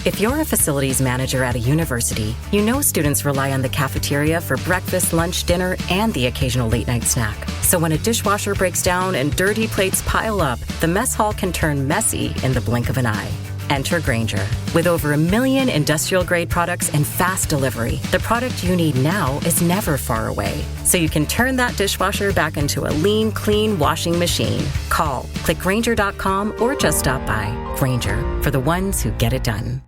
If you're a facilities manager at a university, you know students rely on the cafeteria for breakfast, lunch, dinner, and the occasional late-night snack. So when a dishwasher breaks down and dirty plates pile up, the mess hall can turn messy in the blink of an eye. Enter Grainger. With over 1 million industrial-grade products and fast delivery, the product you need now is never far away. So you can turn that dishwasher back into a lean, clean washing machine. Call, click Grainger.com, or just stop by. Grainger, for the ones who get it done.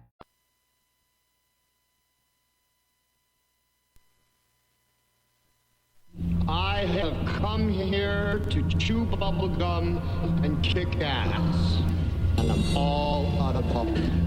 I have come here to chew bubblegum and kick ass. And I'm all out of bubblegum.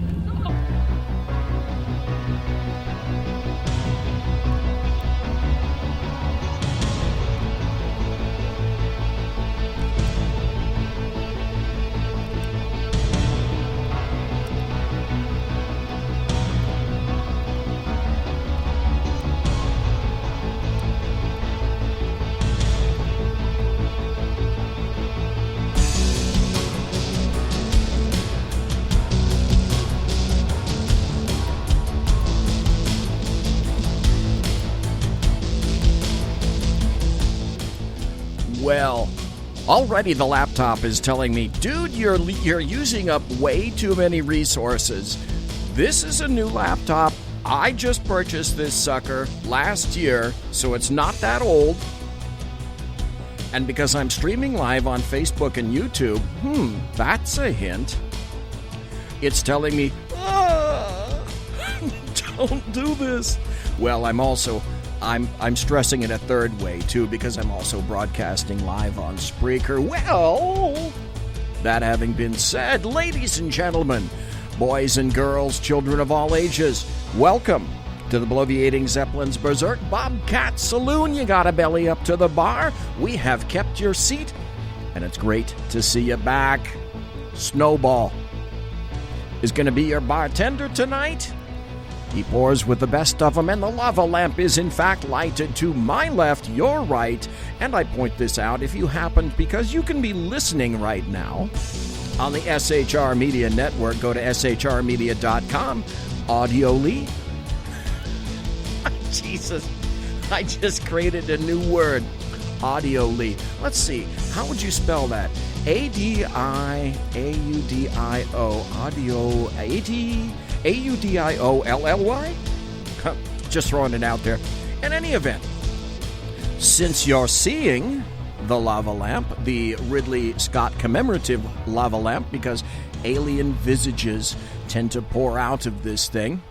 Well, already the laptop is telling me, dude, you're using up way too many resources. This is a new laptop. I just purchased this sucker last year, so it's not that old. And because I'm streaming live on Facebook and YouTube, that's a hint. It's telling me, don't do this. Well, I'm stressing it a third way, too, because I'm also broadcasting live on Spreaker. Well, that having been said, ladies and gentlemen, boys and girls, children of all ages, welcome to the Bloviating Zeppelin's Berserk Bobcat Saloon. You got a belly up to the bar. We have kept your seat, and it's great to see you back. Snowball is going to be your bartender tonight. He pours with the best of them, and the lava lamp is in fact lighted to my left, your right. And I point this out if you happen, because you can be listening right now on the SHR Media Network. Go to shrmedia.com. Audioly. Jesus, I just created a new word. Audioly. Let's see. How would you spell that? A-D-I-A-U-D-I-O. Audio. A-U-D-I-O-L-L-Y? Just throwing it out there. In any event, since you're seeing the lava lamp, the Ridley Scott commemorative lava lamp, because alien visages tend to pour out of this thing,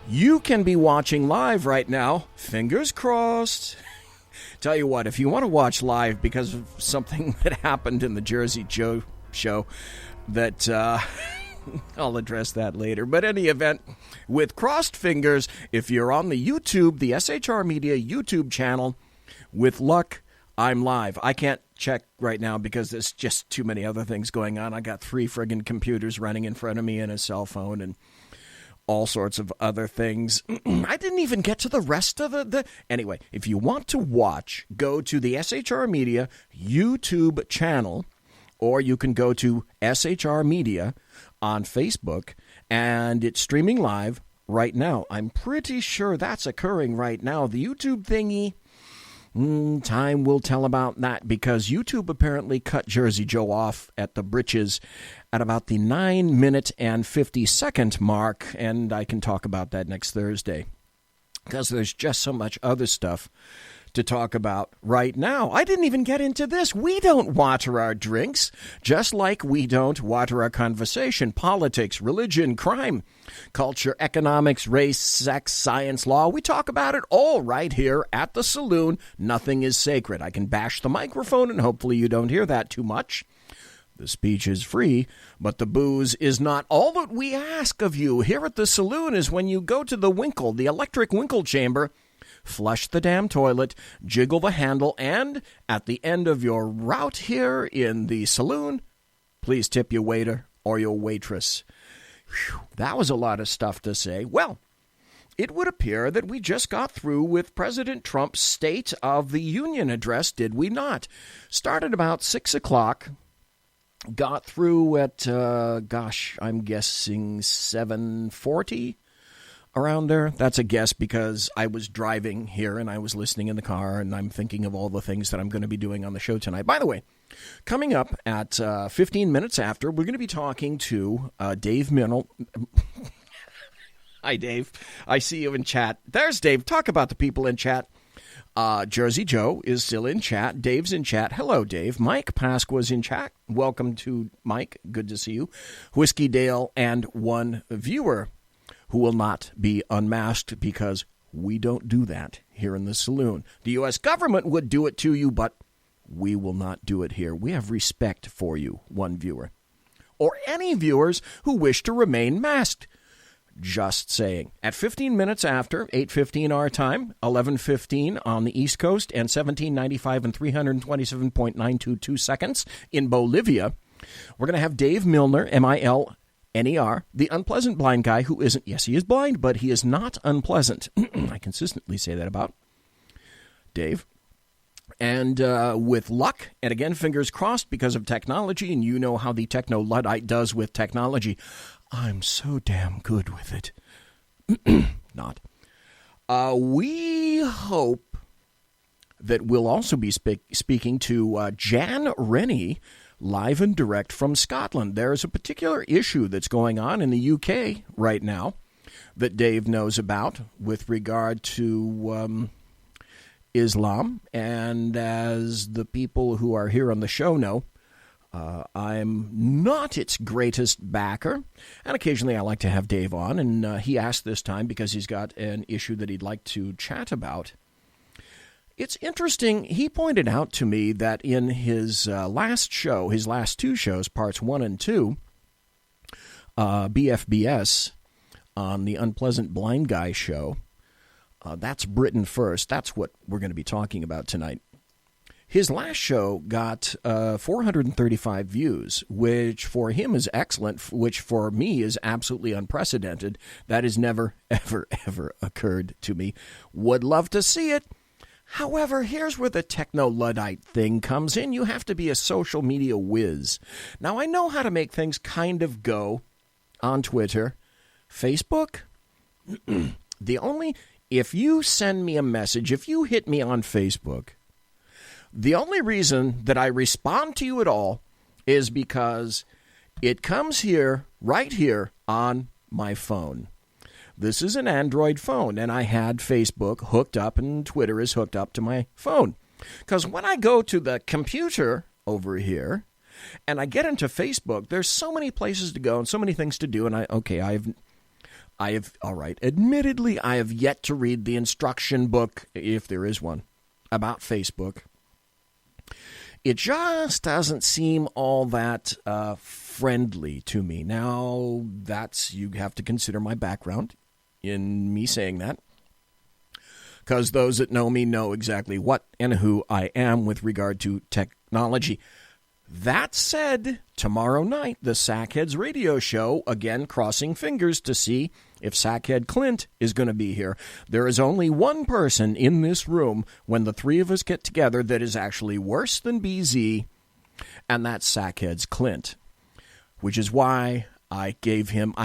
you can be watching live right now. Fingers crossed. Tell you what, if you want to watch live because of something that happened in the Jersey Joe show that... I'll address that later. But any event, with crossed fingers, if you're on the YouTube, the SHR Media YouTube channel, with luck, I'm live. I can't check right now because there's just too many other things going on. I got 3 friggin' computers running in front of me and a cell phone and all sorts of other things. I didn't even get to the rest of the... Anyway, if you want to watch, go to the SHR Media YouTube channel, or you can go to SHR Media on Facebook, and it's streaming live right now. I'm pretty sure that's occurring right now. The YouTube thingy, time will tell about that, because YouTube apparently cut Jersey Joe off at the britches at about the 9-minute and 50-second mark, and I can talk about that next Thursday, because there's just so much other stuff to talk about right now. I didn't even get into this. We don't water our drinks, just like we don't water our conversation. Politics, religion, crime, culture, economics, race, sex, science, law. We talk about it all right here at the saloon. Nothing is sacred. I can bash the microphone, and hopefully you don't hear that too much. The speech is free, but the booze is not. All that we ask of you here at the saloon is when you go to the Winkle, the electric Winkle chamber, flush the damn toilet, jiggle the handle, and at the end of your route here in the saloon, please tip your waiter or your waitress. Whew, that was a lot of stuff to say. Well, it would appear that we just got through with President Trump's State of the Union address, did we not? Started about 6 o'clock got through at, I'm guessing 7:40, around there. That's a guess because I was driving here and I was listening in the car and I'm thinking of all the things that I'm going to be doing on the show tonight. By the way, coming up at 15 minutes after, we're going to be talking to Dave Milner. Hi, Dave. I see you in chat. There's Dave. Talk about the people in chat. Jersey Joe is still in chat. Dave's in chat. Hello, Dave. Mike Pasqua's in chat. Welcome to Mike. Good to see you. Whiskey Dale and one viewer who will not be unmasked because we don't do that here in the saloon. The U.S. government would do it to you, but we will not do it here. We have respect for you, one viewer. Or any viewers who wish to remain masked. Just saying. At 15 minutes after, 8:15 our time, 11:15 on the East Coast, and 17:95 and 327.922 seconds in Bolivia, we're going to have Dave Milner, Milner, the unpleasant blind guy who isn't, yes, he is blind, but he is not unpleasant. I consistently say that about Dave. And with luck, and again, fingers crossed because of technology, and you know how the techno-Luddite does with technology, I'm so damn good with it. Not. We hope that we'll also be speaking to Jan Rennie, live and direct from Scotland. There's a particular issue that's going on in the UK right now that Dave knows about with regard to Islam. And as the people who are here on the show know, I'm not its greatest backer, and occasionally I like to have Dave on, and he asked this time because he's got an issue that he'd like to chat about. It's interesting, he pointed out to me that in his last show, his last two shows, parts 1 and 2, BFBS, on the Unpleasant Blind Guy show, that's Britain First, that's what we're going to be talking about tonight. His last show got 435 views, which for him is excellent, which for me is absolutely unprecedented. That has never, ever, ever occurred to me. Would love to see it. However, here's where the techno-Luddite thing comes in. You have to be a social media whiz. Now, I know how to make things kind of go on Twitter. Facebook? If you send me a message, if you hit me on Facebook, the only reason that I respond to you at all is because it comes here, right here, on my phone. This is an Android phone, and I had Facebook hooked up, and Twitter is hooked up to my phone. Because when I go to the computer over here, and I get into Facebook, there's so many places to go and so many things to do, and admittedly, I have yet to read the instruction book, if there is one, about Facebook. It just doesn't seem all that friendly to me. Now, you have to consider my background in me saying that, because those that know me know exactly what and who I am with regard to technology. That said, tomorrow night, the Sackheads radio show, again, crossing fingers to see if Sackhead Clint is going to be here. There is only one person in this room when the three of us get together that is actually worse than BZ, and that's Sackhead's Clint, which is why I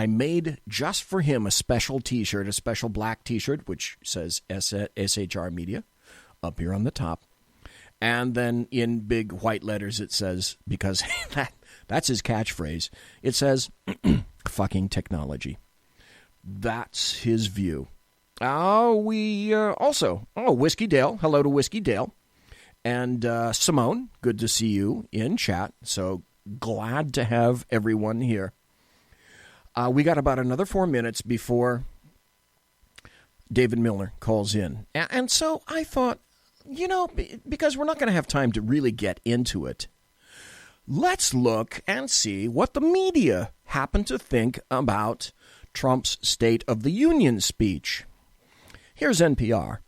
made just for him a special T-shirt, a special black T-shirt, which says SHR Media up here on the top. And then in big white letters it says, because that's his catchphrase, it says, fucking technology. That's his view. Whiskey Dale. Hello to Whiskey Dale. And Simone, good to see you in chat. So glad to have everyone here. We got about another 4 minutes before David Milner calls in. And so I thought, because we're not going to have time to really get into it, let's look and see what the media happen to think about Trump's State of the Union speech. Here's NPR.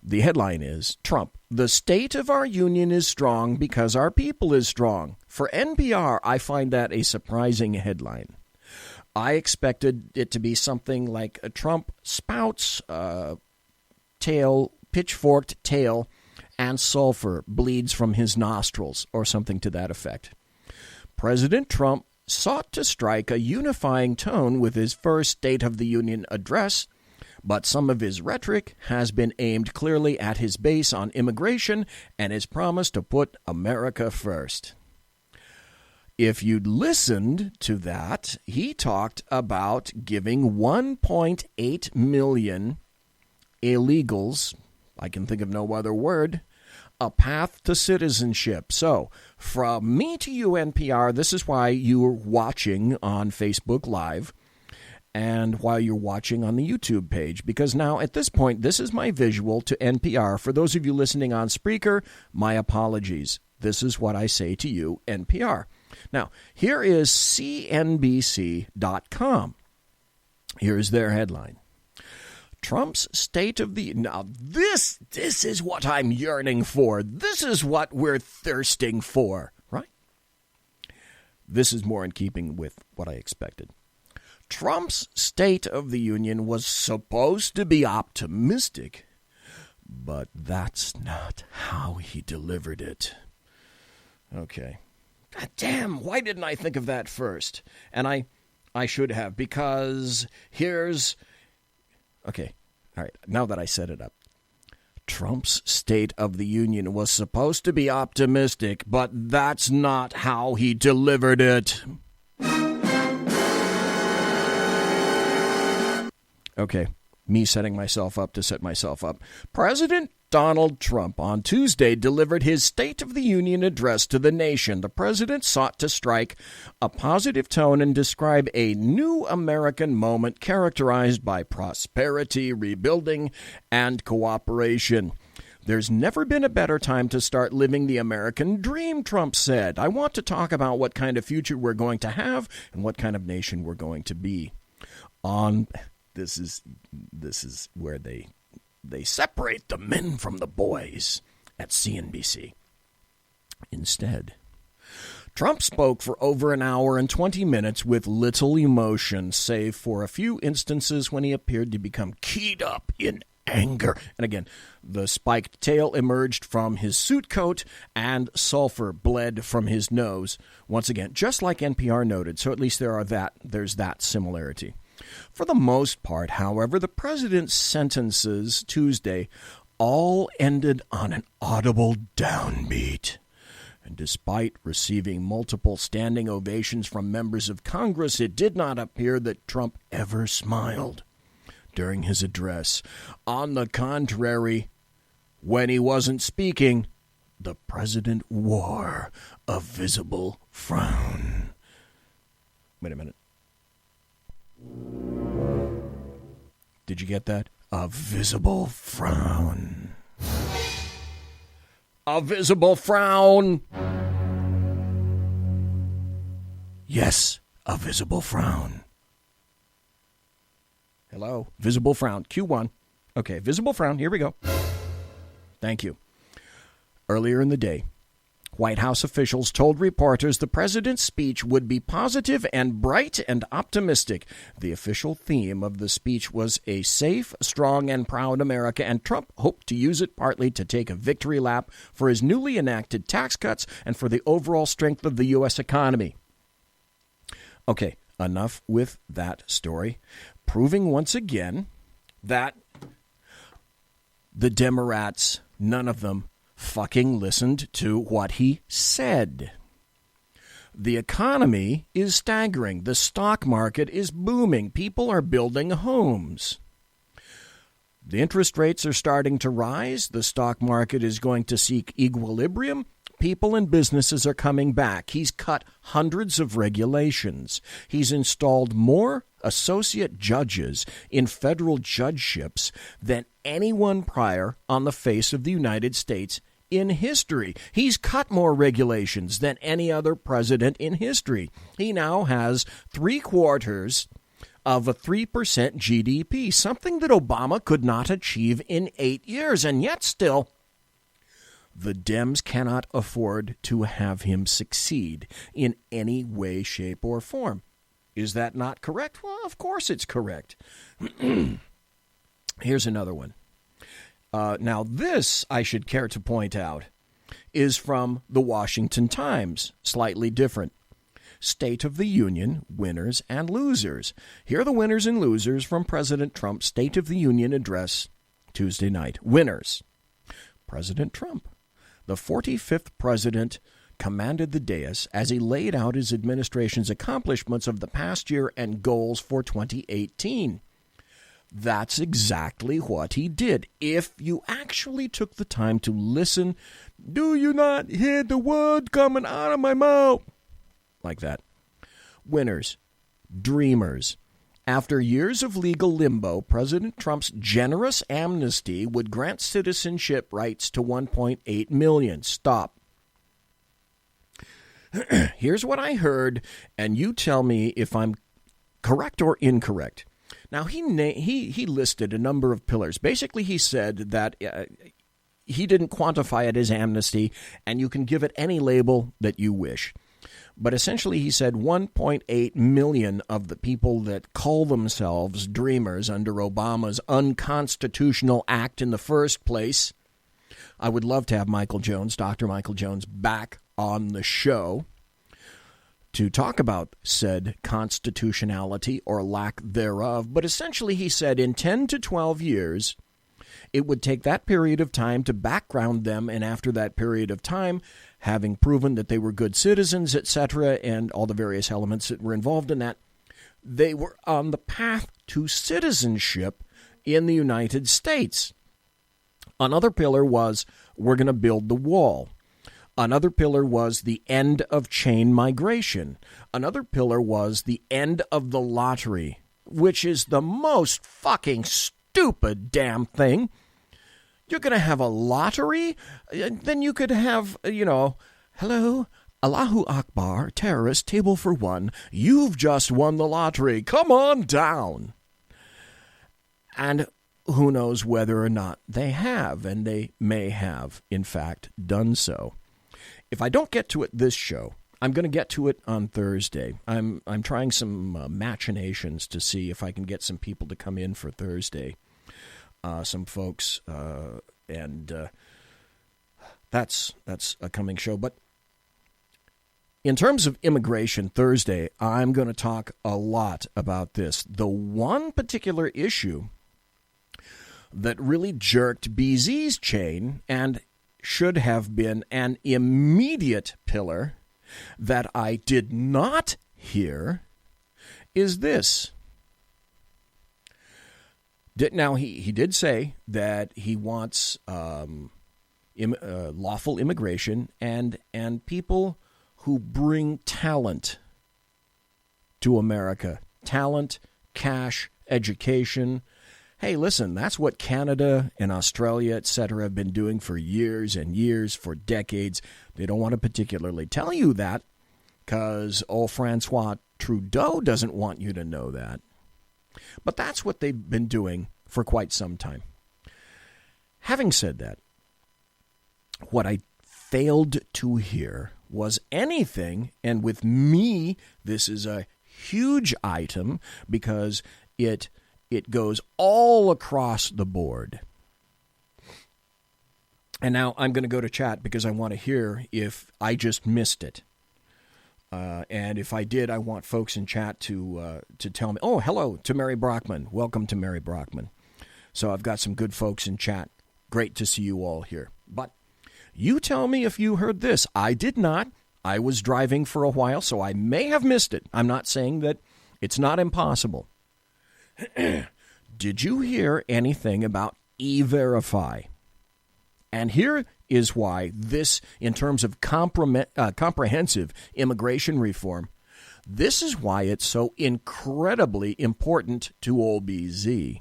The headline is, Trump, the state of our union is strong because our people is strong. For NPR, I find that a surprising headline. I expected it to be something like a Trump spouts pitchforked tail and sulfur bleeds from his nostrils or something to that effect. President Trump sought to strike a unifying tone with his first State of the Union address, but some of his rhetoric has been aimed clearly at his base on immigration and his promise to put America first. If you'd listened to that, he talked about giving 1.8 million illegals, I can think of no other word, a path to citizenship. So, from me to you, NPR, this is why you're watching on Facebook Live and why you're watching on the YouTube page. Because now, at this point, this is my visual to NPR. For those of you listening on Spreaker, my apologies. This is what I say to you, NPR. Now, here is CNBC.com. Here's their headline. Trump's State of the... Now, this is what I'm yearning for. This is what we're thirsting for, right? This is more in keeping with what I expected. Trump's State of the Union was supposed to be optimistic, but that's not how he delivered it. Okay. God damn, why didn't I think of that first? And I should have, because here's... Okay, all right, now that I set it up. Trump's State of the Union was supposed to be optimistic, but that's not how he delivered it. Okay, me setting myself up to set myself up. President Donald Trump on Tuesday delivered his State of the Union address to the nation. The president sought to strike a positive tone and describe a new American moment characterized by prosperity, rebuilding, and cooperation. There's never been a better time to start living the American dream, Trump said. I want to talk about what kind of future we're going to have and what kind of nation we're going to be. This is where they separate the men from the boys at CNBC. Instead, Trump spoke for over an hour and 20 minutes with little emotion, save for a few instances when he appeared to become keyed up in anger. And again, the spiked tail emerged from his suit coat and sulfur bled from his nose. Once again, just like NPR noted, so at least there's that similarity. For the most part, however, the president's sentences Tuesday all ended on an audible downbeat. And despite receiving multiple standing ovations from members of Congress, it did not appear that Trump ever smiled during his address. On the contrary, when he wasn't speaking, the president wore a visible frown. Wait a minute. Did you get that? A visible frown. A visible frown. Yes, a visible frown. Hello? Visible frown. Q1. Okay, visible frown. Here we go. Thank you. Earlier in the day, White House officials told reporters the president's speech would be positive and bright and optimistic. The official theme of the speech was a safe, strong, and proud America, and Trump hoped to use it partly to take a victory lap for his newly enacted tax cuts and for the overall strength of the U.S. economy. Okay, enough with that story, proving once again that the Demorats, none of them, fucking listened to what he said. The economy is staggering. The stock market is booming. People are building homes. The interest rates are starting to rise. The stock market is going to seek equilibrium. People and businesses are coming back. He's cut hundreds of regulations. He's installed more associate judges in federal judgeships than anyone prior on the face of the United States in history. He's cut more regulations than any other president in history. He now has 3/4 of a 3% GDP, something that Obama could not achieve in 8 years. And yet still, the Dems cannot afford to have him succeed in any way, shape, or form. Is that not correct? Well, of course it's correct. Here's another one. Now, this, I should care to point out, is from the Washington Times, slightly different. State of the Union winners and losers. Here are the winners and losers from President Trump's State of the Union address Tuesday night. Winners. President Trump. The 45th president commanded the dais as he laid out his administration's accomplishments of the past year and goals for 2018. That's exactly what he did. If you actually took the time to listen, do you not hear the word coming out of my mouth? Like that. Winners. Dreamers. After years of legal limbo, President Trump's generous amnesty would grant citizenship rights to 1.8 million. Stop. Here's what I heard, and you tell me if I'm correct or incorrect. Now, he listed a number of pillars. Basically, he said that he didn't quantify it as amnesty, and you can give it any label that you wish. But essentially, he said 1.8 million of the people that call themselves dreamers under Obama's unconstitutional act in the first place. I would love to have Michael Jones, Dr. Michael Jones, back on the show to talk about said constitutionality or lack thereof. But essentially, he said in 10 to 12 years, it would take that period of time to background them, and after that period of time, having proven that they were good citizens, etc., and all the various elements that were involved in that, they were on the path to citizenship in the United States. Another pillar was, we're going to build the wall. Another pillar was the end of chain migration. Another pillar was the end of the lottery, which is the most fucking stupid damn thing. You're going to have a lottery? Then you could have, hello, Allahu Akbar, terrorist, table for one. You've just won the lottery. Come on down. And who knows whether or not they have, and they may have, in fact, done so. If I don't get to it this show, I'm going to get to it on Thursday. I'm trying some machinations to see if I can get some people to come in for Thursday. Some folks, and that's a coming show. But in terms of immigration Thursday, I'm going to talk a lot about this. The one particular issue that really jerked BZ's chain and should have been an immediate pillar that I did not hear is this. Now, he did say that he wants lawful immigration and people who bring talent to America. Talent, cash, education. Hey, listen, that's what Canada and Australia, etc., have been doing for years and years, for decades. They don't want to particularly tell you that because old Francois Trudeau doesn't want you to know that. But that's what they've been doing for quite some time. Having said that, what I failed to hear was anything, and with me, this is a huge item because it goes all across the board. And now I'm going to go to chat because I want to hear if I just missed it. And if I did, I want folks in chat to tell me. Oh, hello to Mary Brockman. Welcome to Mary Brockman. So I've got some good folks in chat. Great to see you all here. But you tell me if you heard this. I did not. I was driving for a while, so I may have missed it. I'm not saying that it's not impossible. Did you hear anything about E-Verify? And here is why this, in terms of comprehensive immigration reform, this is why it's so incredibly important to old BZ.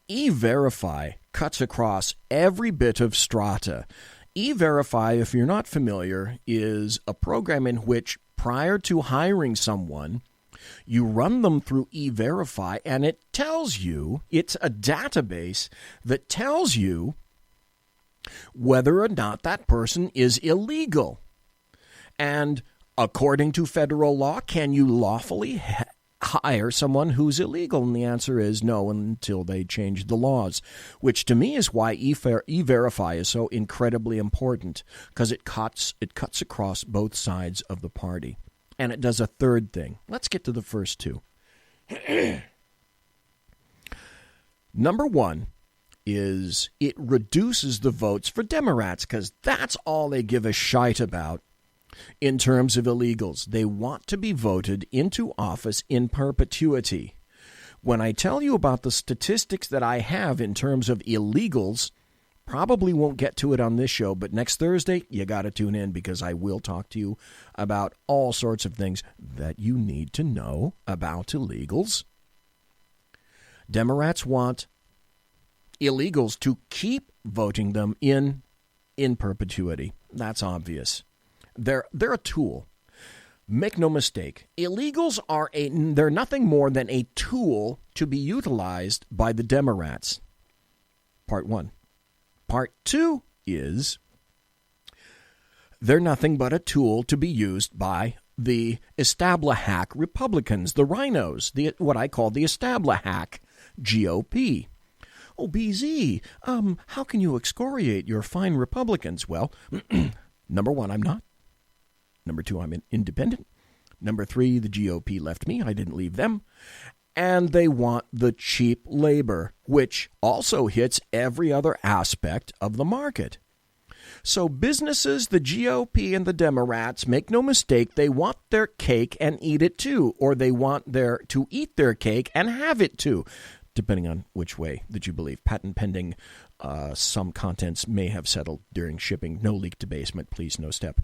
E-Verify cuts across every bit of strata. E-Verify, if you're not familiar, is a program in which prior to hiring someone, you run them through E-Verify, and it tells you, it's a database that tells you whether or not that person is illegal. And according to federal law, can you lawfully hire someone who's illegal? And the answer is no, until they change the laws, which to me is why E-Verify is so incredibly important, because it cuts across both sides of the party. And it does a third thing. Let's get to the first two. Number one is it reduces the votes for Democrats because that's all they give a shite about in terms of illegals. They want to be voted into office in perpetuity. When I tell you about the statistics that I have in terms of illegals, probably won't get to it on this show, but next Thursday, you got to tune in because I will talk to you about all sorts of things that you need to know about illegals. Democrats want illegals to keep voting them in perpetuity. That's obvious. They're a tool. Make no mistake. Illegals they're nothing more than a tool to be utilized by the Democrats. Part one. Part two is they're nothing but a tool to be used by the establish-hack Republicans, the rhinos, what I call the establish-hack GOP. Oh, BZ, how can you excoriate your fine Republicans? Well, number one, I'm not. Number two, I'm independent. Number three, the GOP left me. I didn't leave them. And they want the cheap labor, which also hits every other aspect of the market. So businesses, the GOP and the Democrats, make no mistake, they want their cake and eat it too, or they want to eat their cake and have it too, depending on which way that you believe. Patent pending, some contents may have settled during shipping. No leak to basement, please, no step.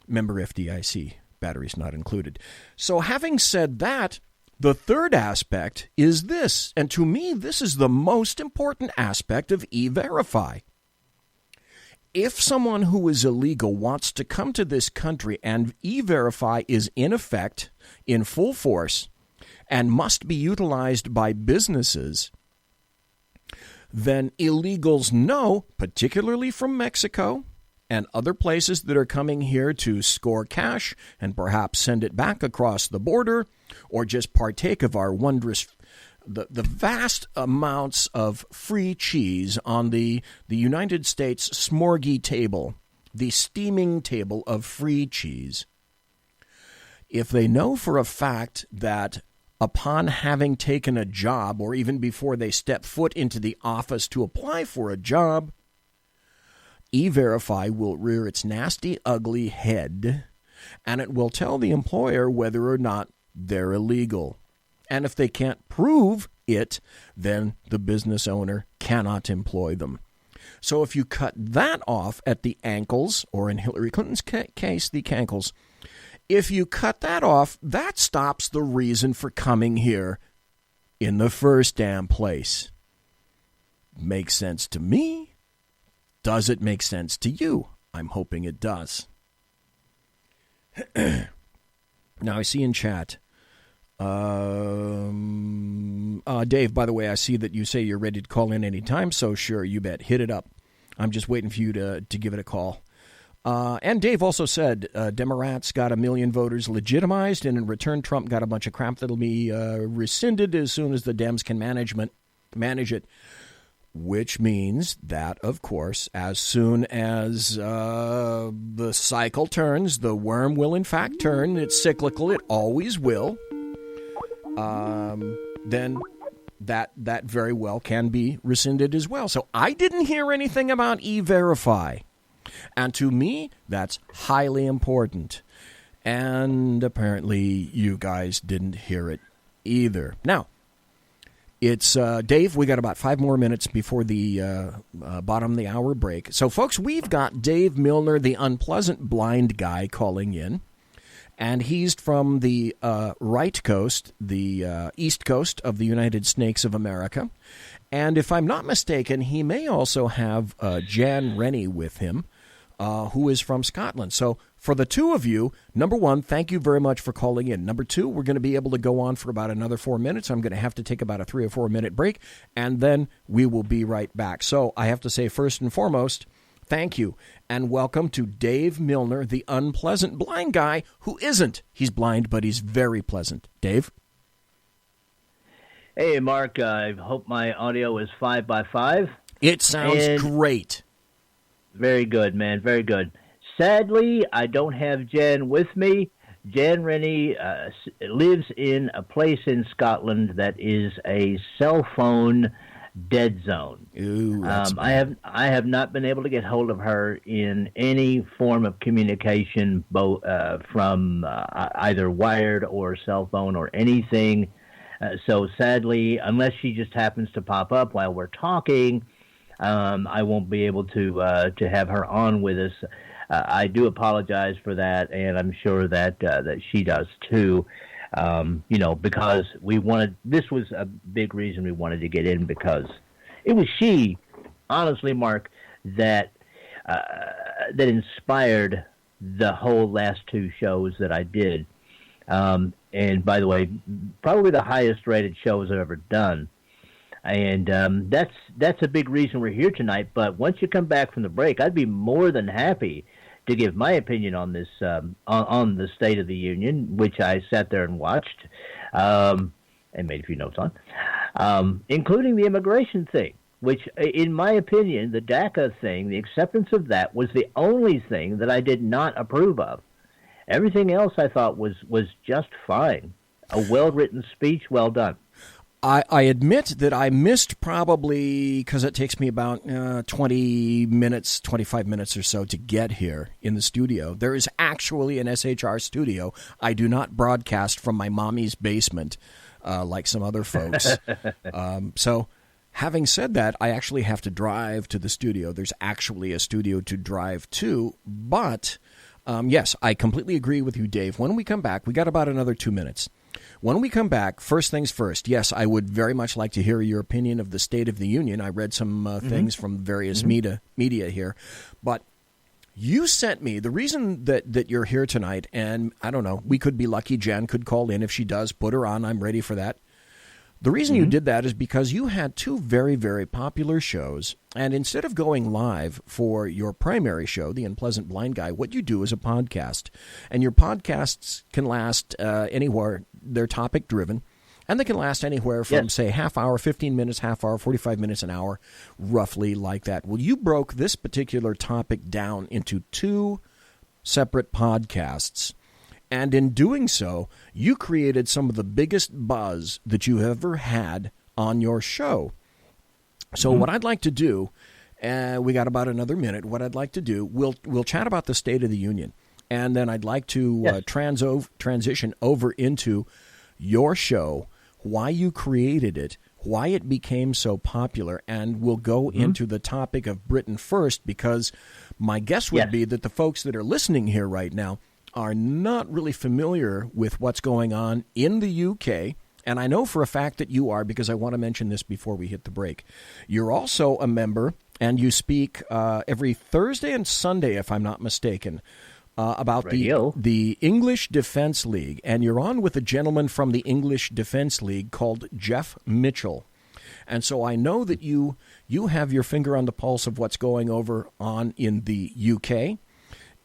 Member FDIC, batteries not included. So having said that, the third aspect is this, and to me, this is the most important aspect of E-Verify. If someone who is illegal wants to come to this country and E-Verify is in effect, in full force, and must be utilized by businesses, then illegals know, particularly from Mexico and other places that are coming here to score cash and perhaps send it back across the border or just partake of our wondrous, the vast amounts of free cheese on the United States smorgy table, the steaming table of free cheese. If they know for a fact that upon having taken a job or even before they step foot into the office to apply for a job, E-Verify will rear its nasty, ugly head, and it will tell the employer whether or not they're illegal. And if they can't prove it, then the business owner cannot employ them. So if you cut that off at the ankles, or in Hillary Clinton's case, the cankles, if you cut that off, that stops the reason for coming here in the first damn place. Makes sense to me. Does it make sense to you? I'm hoping it does. Now, I see in chat, Dave, by the way, I see that you say you're ready to call in anytime, so sure, you bet. Hit it up. I'm just waiting for you to give it a call. And Dave also said Democrats got 1 million voters legitimized, and in return, Trump got a bunch of crap that'll be rescinded as soon as the Dems can manage it. Which means that, of course, as soon as the cycle turns, the worm will in fact turn. It's cyclical. It always will. Then that very well can be rescinded as well. So I didn't hear anything about E-Verify. And to me, that's highly important. And apparently you guys didn't hear it either. Now, it's Dave, we got about 5 more minutes before the bottom of the hour break. So, folks, we've got Dave Milner, the unpleasant blind guy, calling in. And he's from the right coast, the east coast of the United Snakes of America. And if I'm not mistaken, he may also have Jan Rennie with him, who is from Scotland. So for the two of you, number one, thank you very much for calling in. Number two, we're going to be able to go on for about another 4 minutes. I'm going to have to take about a 3 or 4 minute break, and then we will be right back. So I have to say, first and foremost, thank you, and welcome to Dave Milner, the unpleasant blind guy who isn't. He's blind, but he's very pleasant. Dave? Hey, Mark. I hope my audio is 5x5. It sounds great. Very good, man. Very good. Sadly, I don't have Jen with me. Jan Rennie lives in a place in Scotland that is a cell phone dead zone. Ooh, I have not been able to get hold of her in any form of communication, both from either wired or cell phone or anything. So sadly, unless she just happens to pop up while we're talking, I won't be able to have her on with us. I do apologize for that, and I'm sure that she does too. Because we wanted. This was a big reason we wanted to get in, because it was she, honestly, Mark, that inspired the whole last two shows that I did. And by the way, probably the highest rated shows I've ever done. And that's a big reason we're here tonight. But once you come back from the break, I'd be more than happy to give my opinion on this, on the State of the Union, which I sat there and watched, and made a few notes on, including the immigration thing, which, in my opinion, the DACA thing, the acceptance of that, was the only thing that I did not approve of. Everything else I thought was just fine. A well-written speech, well done. I admit that I missed probably, because it takes me about 20 minutes, 25 minutes or so to get here in the studio. There is actually an SHR studio. I do not broadcast from my mommy's basement like some other folks. So having said that, I actually have to drive to the studio. There's actually a studio to drive to. But, yes, I completely agree with you, Dave. When we come back, we got about another 2 minutes. When we come back, first things first, yes, I would very much like to hear your opinion of the State of the Union. I read some things from various media here. But you sent me, the reason that you're here tonight, and I don't know, we could be lucky, Jan could call in. If she does, put her on. I'm ready for that. The reason you did that is because you had two very, very popular shows, and instead of going live for your primary show, The Unpleasant Blind Guy, what you do is a podcast. And your podcasts can last anywhere. They're topic-driven, and they can last anywhere from, say, half hour, 15 minutes, half hour, 45 minutes, an hour, roughly like that. Well, you broke this particular topic down into two separate podcasts. And in doing so, you created some of the biggest buzz that you ever had on your show. So what I'd like to do, we got about another minute. What I'd like to do, we'll chat about the State of the Union. And then I'd like to transition over into your show, why you created it, why it became so popular, and we'll go into the topic of Britain first, because my guess would be that the folks that are listening here right now are not really familiar with what's going on in the UK. And I know for a fact that you are, because I want to mention this before we hit the break. You're also a member, and you speak every Thursday and Sunday, if I'm not mistaken, about the English Defense League. And you're on with a gentleman from the English Defense League called Jeff Mitchell. And so I know that you have your finger on the pulse of what's going on in the UK,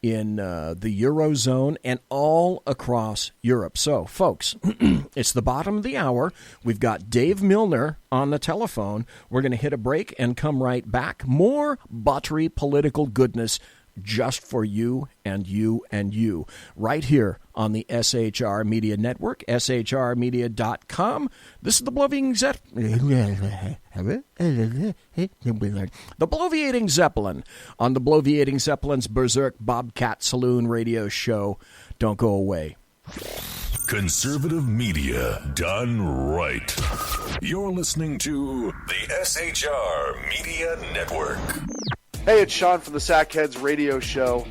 in the Eurozone, and all across Europe. So, folks, it's the bottom of the hour. We've got Dave Milner on the telephone. We're going to hit a break and come right back. More buttery political goodness just for you and you and you, right here on the SHR Media Network, shrmedia.com. This is the Bloviating Zeppelin on the Bloviating Zeppelin's Berserk Bobcat Saloon radio show. Don't go away. Conservative media done right. You're listening to the SHR Media Network. Hey, it's Sean from the Sackheads radio show,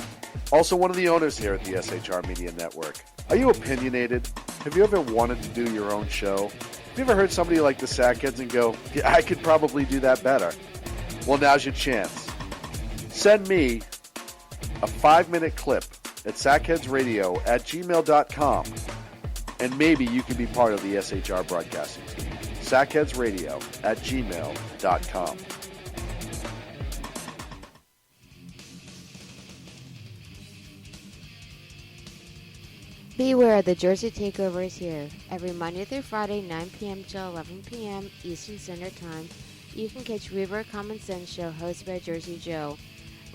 also one of the owners here at the SHR Media Network. Are you opinionated? Have you ever wanted to do your own show? Have you ever heard somebody like the Sackheads and go, yeah, I could probably do that better? Well, now's your chance. Send me a 5-minute clip at sackheadsradio@gmail.com, and maybe you can be part of the SHR broadcasting team. sackheadsradio@gmail.com. Beware, the Jersey Takeover is here. Every Monday through Friday, 9 p.m. to 11 p.m. Eastern Standard Time, you can catch River Common Sense Show hosted by Jersey Joe,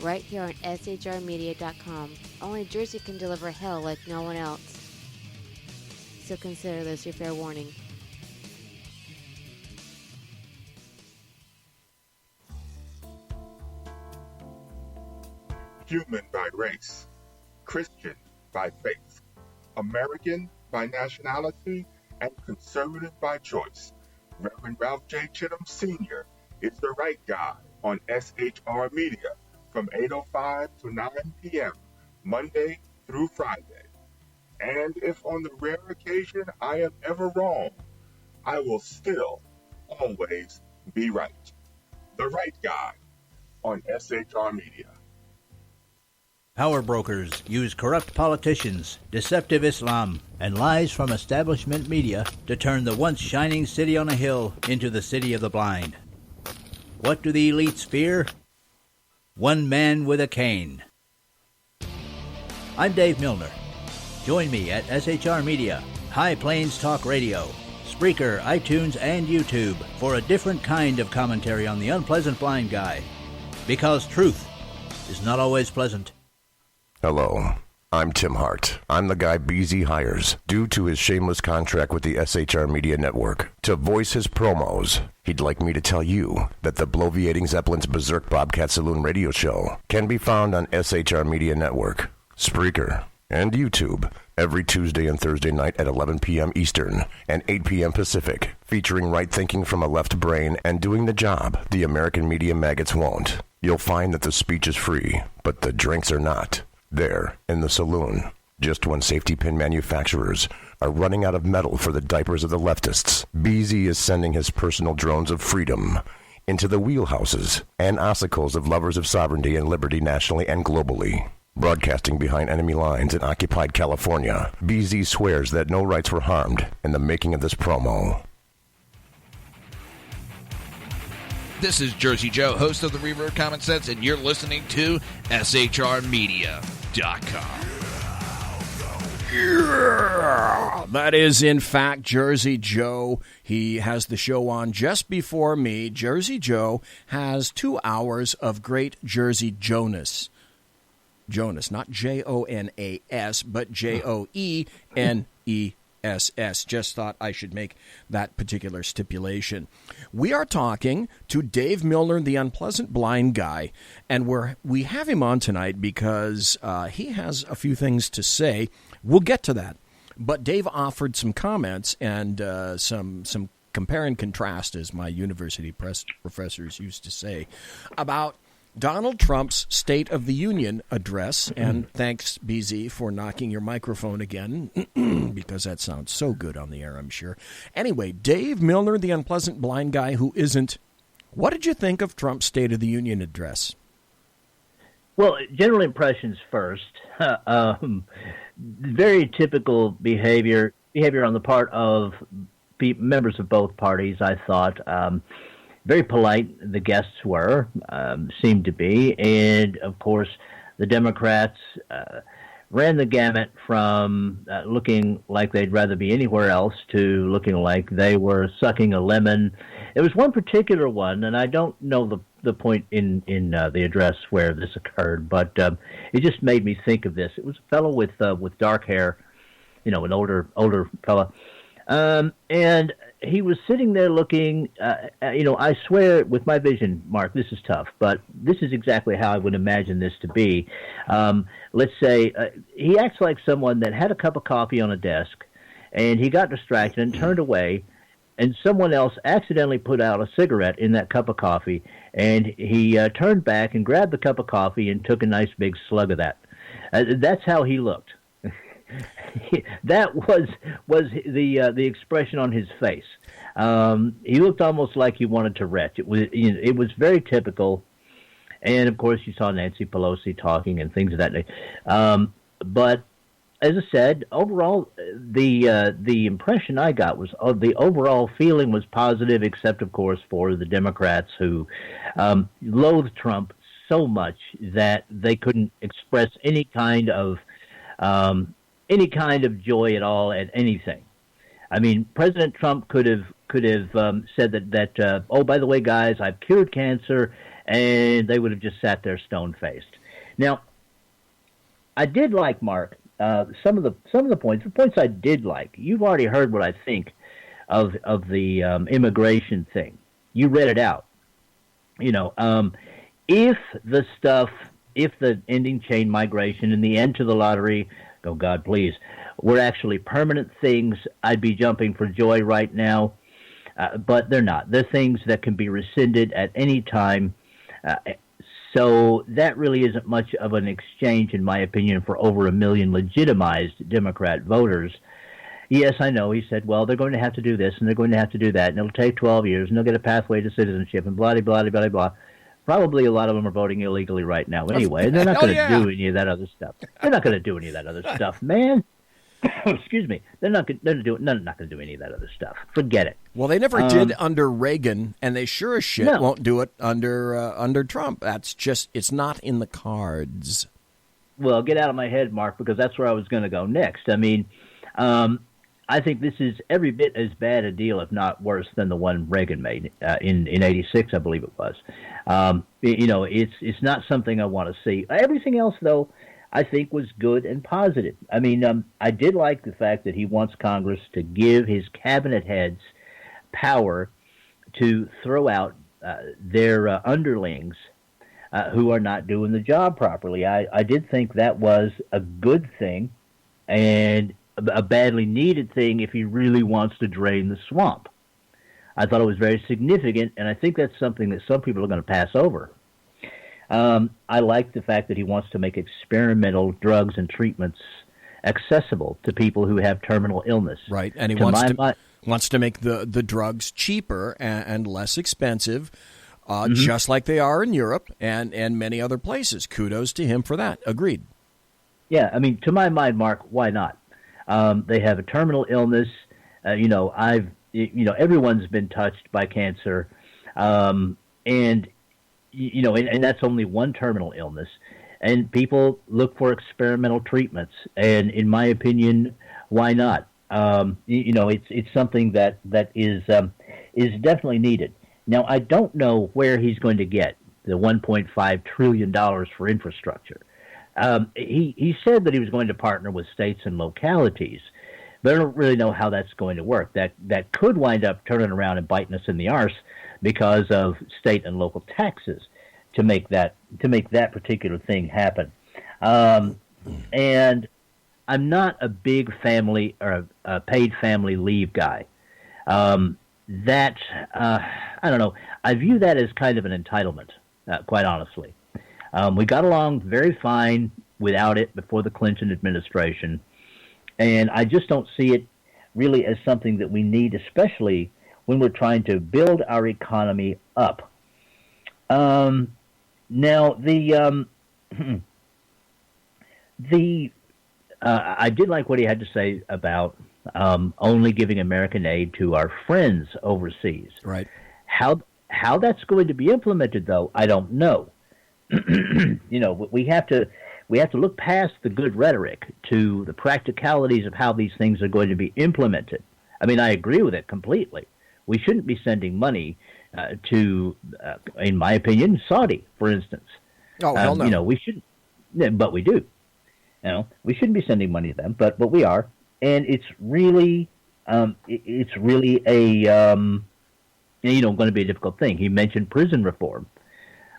right here on shrmedia.com. Only Jersey can deliver hell like no one else. so consider this your fair warning. Human by race, Christian by faith, American by nationality, and conservative by choice. Reverend Ralph J. Chittum Sr. is the right guy on SHR Media from 8:05 to 9 p.m. Monday through Friday. And if on the rare occasion I am ever wrong, I will still always be right. The right guy on SHR Media. Power brokers use corrupt politicians, deceptive Islam, and lies from establishment media to turn the once shining city on a hill into the city of the blind. What do the elites fear? One man with a cane. I'm Dave Milner. Join me at SHR Media, High Plains Talk Radio, Spreaker, iTunes, and YouTube for a different kind of commentary on the unpleasant blind guy. Because truth is not always pleasant. Hello, I'm Tim Hart. I'm the guy BZ hires due to his shameless contract with the SHR Media Network to voice his promos. He'd like me to tell you that the bloviating Zeppelin's Berserk Bobcat Saloon radio show can be found on SHR Media Network, Spreaker, and YouTube every Tuesday and Thursday night at 11 p.m. Eastern and 8 p.m. Pacific, featuring right thinking from a left brain and doing the job the American media maggots won't. You'll find that the speech is free, but the drinks are not. There, in the saloon, just when safety pin manufacturers are running out of metal for the diapers of the leftists, BZ is sending his personal drones of freedom into the wheelhouses and ossicles of lovers of sovereignty and liberty nationally and globally. Broadcasting behind enemy lines in occupied California, BZ swears that no rights were harmed in the making of this promo. This is Jersey Joe, host of the Reverb Common Sense, and you're listening to SHRmedia.com. Yeah, that is, in fact, Jersey Joe. He has the show on just before me. Jersey Joe has 2 hours of great Jersey Jonas. Jonas, not Jonas, but Joeness. Just thought I should make that particular stipulation. We are talking to Dave Milner, the unpleasant blind guy, and we have him on tonight because he has a few things to say. We'll get to that. But Dave offered some comments and some compare and contrast, as my university professors used to say, about Donald Trump's State of the Union address, and thanks, BZ, for knocking your microphone again, because that sounds so good on the air, I'm sure. Anyway, Dave Milner, the unpleasant blind guy who isn't, what did you think of Trump's State of the Union address? Well, general impressions first. Very typical behavior on the part of members of both parties, I thought. Very polite, the guests were, seemed to be, and, of course, the Democrats ran the gamut from looking like they'd rather be anywhere else to looking like they were sucking a lemon. There was one particular one, and I don't know the point in the address where this occurred, but it just made me think of this. It was a fellow with dark hair, an older fella, and he was sitting there looking, I swear with my vision, Mark, this is tough, but this is exactly how I would imagine this to be. Let's say he acts like someone that had a cup of coffee on a desk, and he got distracted and turned away, and someone else accidentally put out a cigarette in that cup of coffee, and he turned back and grabbed the cup of coffee and took a nice big slug of that. That's how he looked. That was the expression on his face. He looked almost like he wanted to retch. It was very typical, and of course you saw Nancy Pelosi talking and things of that nature. But as I said, overall the impression I got was the overall feeling was positive, except of course for the Democrats who loathed Trump so much that they couldn't express any kind of joy at all at anything. I mean, President Trump could have said that oh, by the way, guys, I've cured cancer, and they would have just sat there stone-faced. Now, I did like, Mark, some of the points I did like. You've already heard what I think of the immigration thing. You read it out. If the ending chain migration and the end to the lottery, oh God, please, were actually permanent things, I'd be jumping for joy right now. But they're not. They're things that can be rescinded at any time. So that really isn't much of an exchange, in my opinion, for over 1 million legitimized Democrat voters. Yes, I know. He said, well, they're going to have to do this and they're going to have to do that, and it'll take 12 years, and they'll get a pathway to citizenship, and blah, blah, blah, blah, blah. Probably a lot of them are voting illegally right now anyway, and they're not going to do any of that other stuff. They're not going to do any of that other stuff, man. Excuse me. They're not going to do any of that other stuff. Forget it. Well, they never did under Reagan, and they sure as shit won't do it under Trump. That's just, it's not in the cards. Well, get out of my head, Mark, because that's where I was going to go next. I mean, I think this is every bit as bad a deal, if not worse, than the one Reagan made in '86, I believe it was. It's not something I want to see. Everything else, though, I think was good and positive. I mean, I did like the fact that he wants Congress to give his cabinet heads power to throw out their underlings who are not doing the job properly. I did think that was a good thing and a badly needed thing if he really wants to drain the swamp. I thought it was very significant, and I think that's something that some people are going to pass over. I like the fact that he wants to make experimental drugs and treatments accessible to people who have terminal illness. Right, and he wants to make the drugs cheaper and less expensive, just like they are in Europe and many other places. Kudos to him for that. Agreed. Yeah, I mean, to my mind, Mark, why not? They have a terminal illness. Everyone's been touched by cancer, and that's only one terminal illness. And people look for experimental treatments, and in my opinion, why not? It's something that is definitely needed. Now, I don't know where he's going to get the $1.5 trillion for infrastructure. He said that he was going to partner with states and localities, but I don't really know how that's going to work. That could wind up turning around and biting us in the arse because of state and local taxes to make that particular thing happen. And I'm not a big family or a paid family leave guy. I don't know. I view that as kind of an entitlement, quite honestly. We got along very fine without it before the Clinton administration, and I just don't see it really as something that we need, especially when we're trying to build our economy up. Now, I did like what he had to say about only giving American aid to our friends overseas. Right. How that's going to be implemented, though, I don't know. We have to look past the good rhetoric to the practicalities of how these things are going to be implemented. I mean, I agree with it completely. We shouldn't be sending money to, in my opinion, Saudi, for instance. Oh, hell no. We shouldn't, but we do. We shouldn't be sending money to them, but we are, and it's really a going to be a difficult thing. He mentioned prison reform.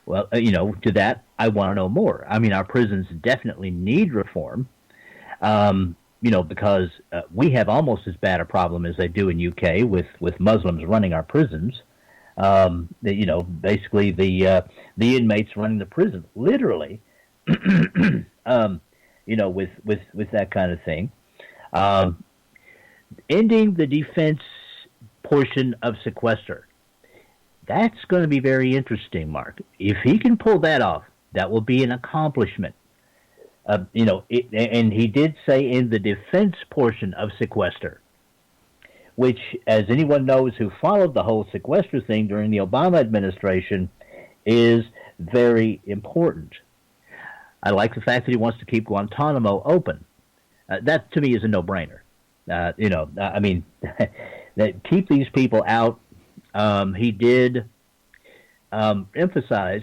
Well, to that, I want to know more. I mean, our prisons definitely need reform, because we have almost as bad a problem as they do in UK with Muslims running our prisons. Basically the inmates running the prison, literally, with that kind of thing. Ending the defense portion of sequester. That's going to be very interesting, Mark. If he can pull that off, that will be an accomplishment. And he did say in the defense portion of sequester, which, as anyone knows who followed the whole sequester thing during the Obama administration, is very important. I like the fact that he wants to keep Guantanamo open. That, to me, is a no-brainer. Keep these people out. He did emphasize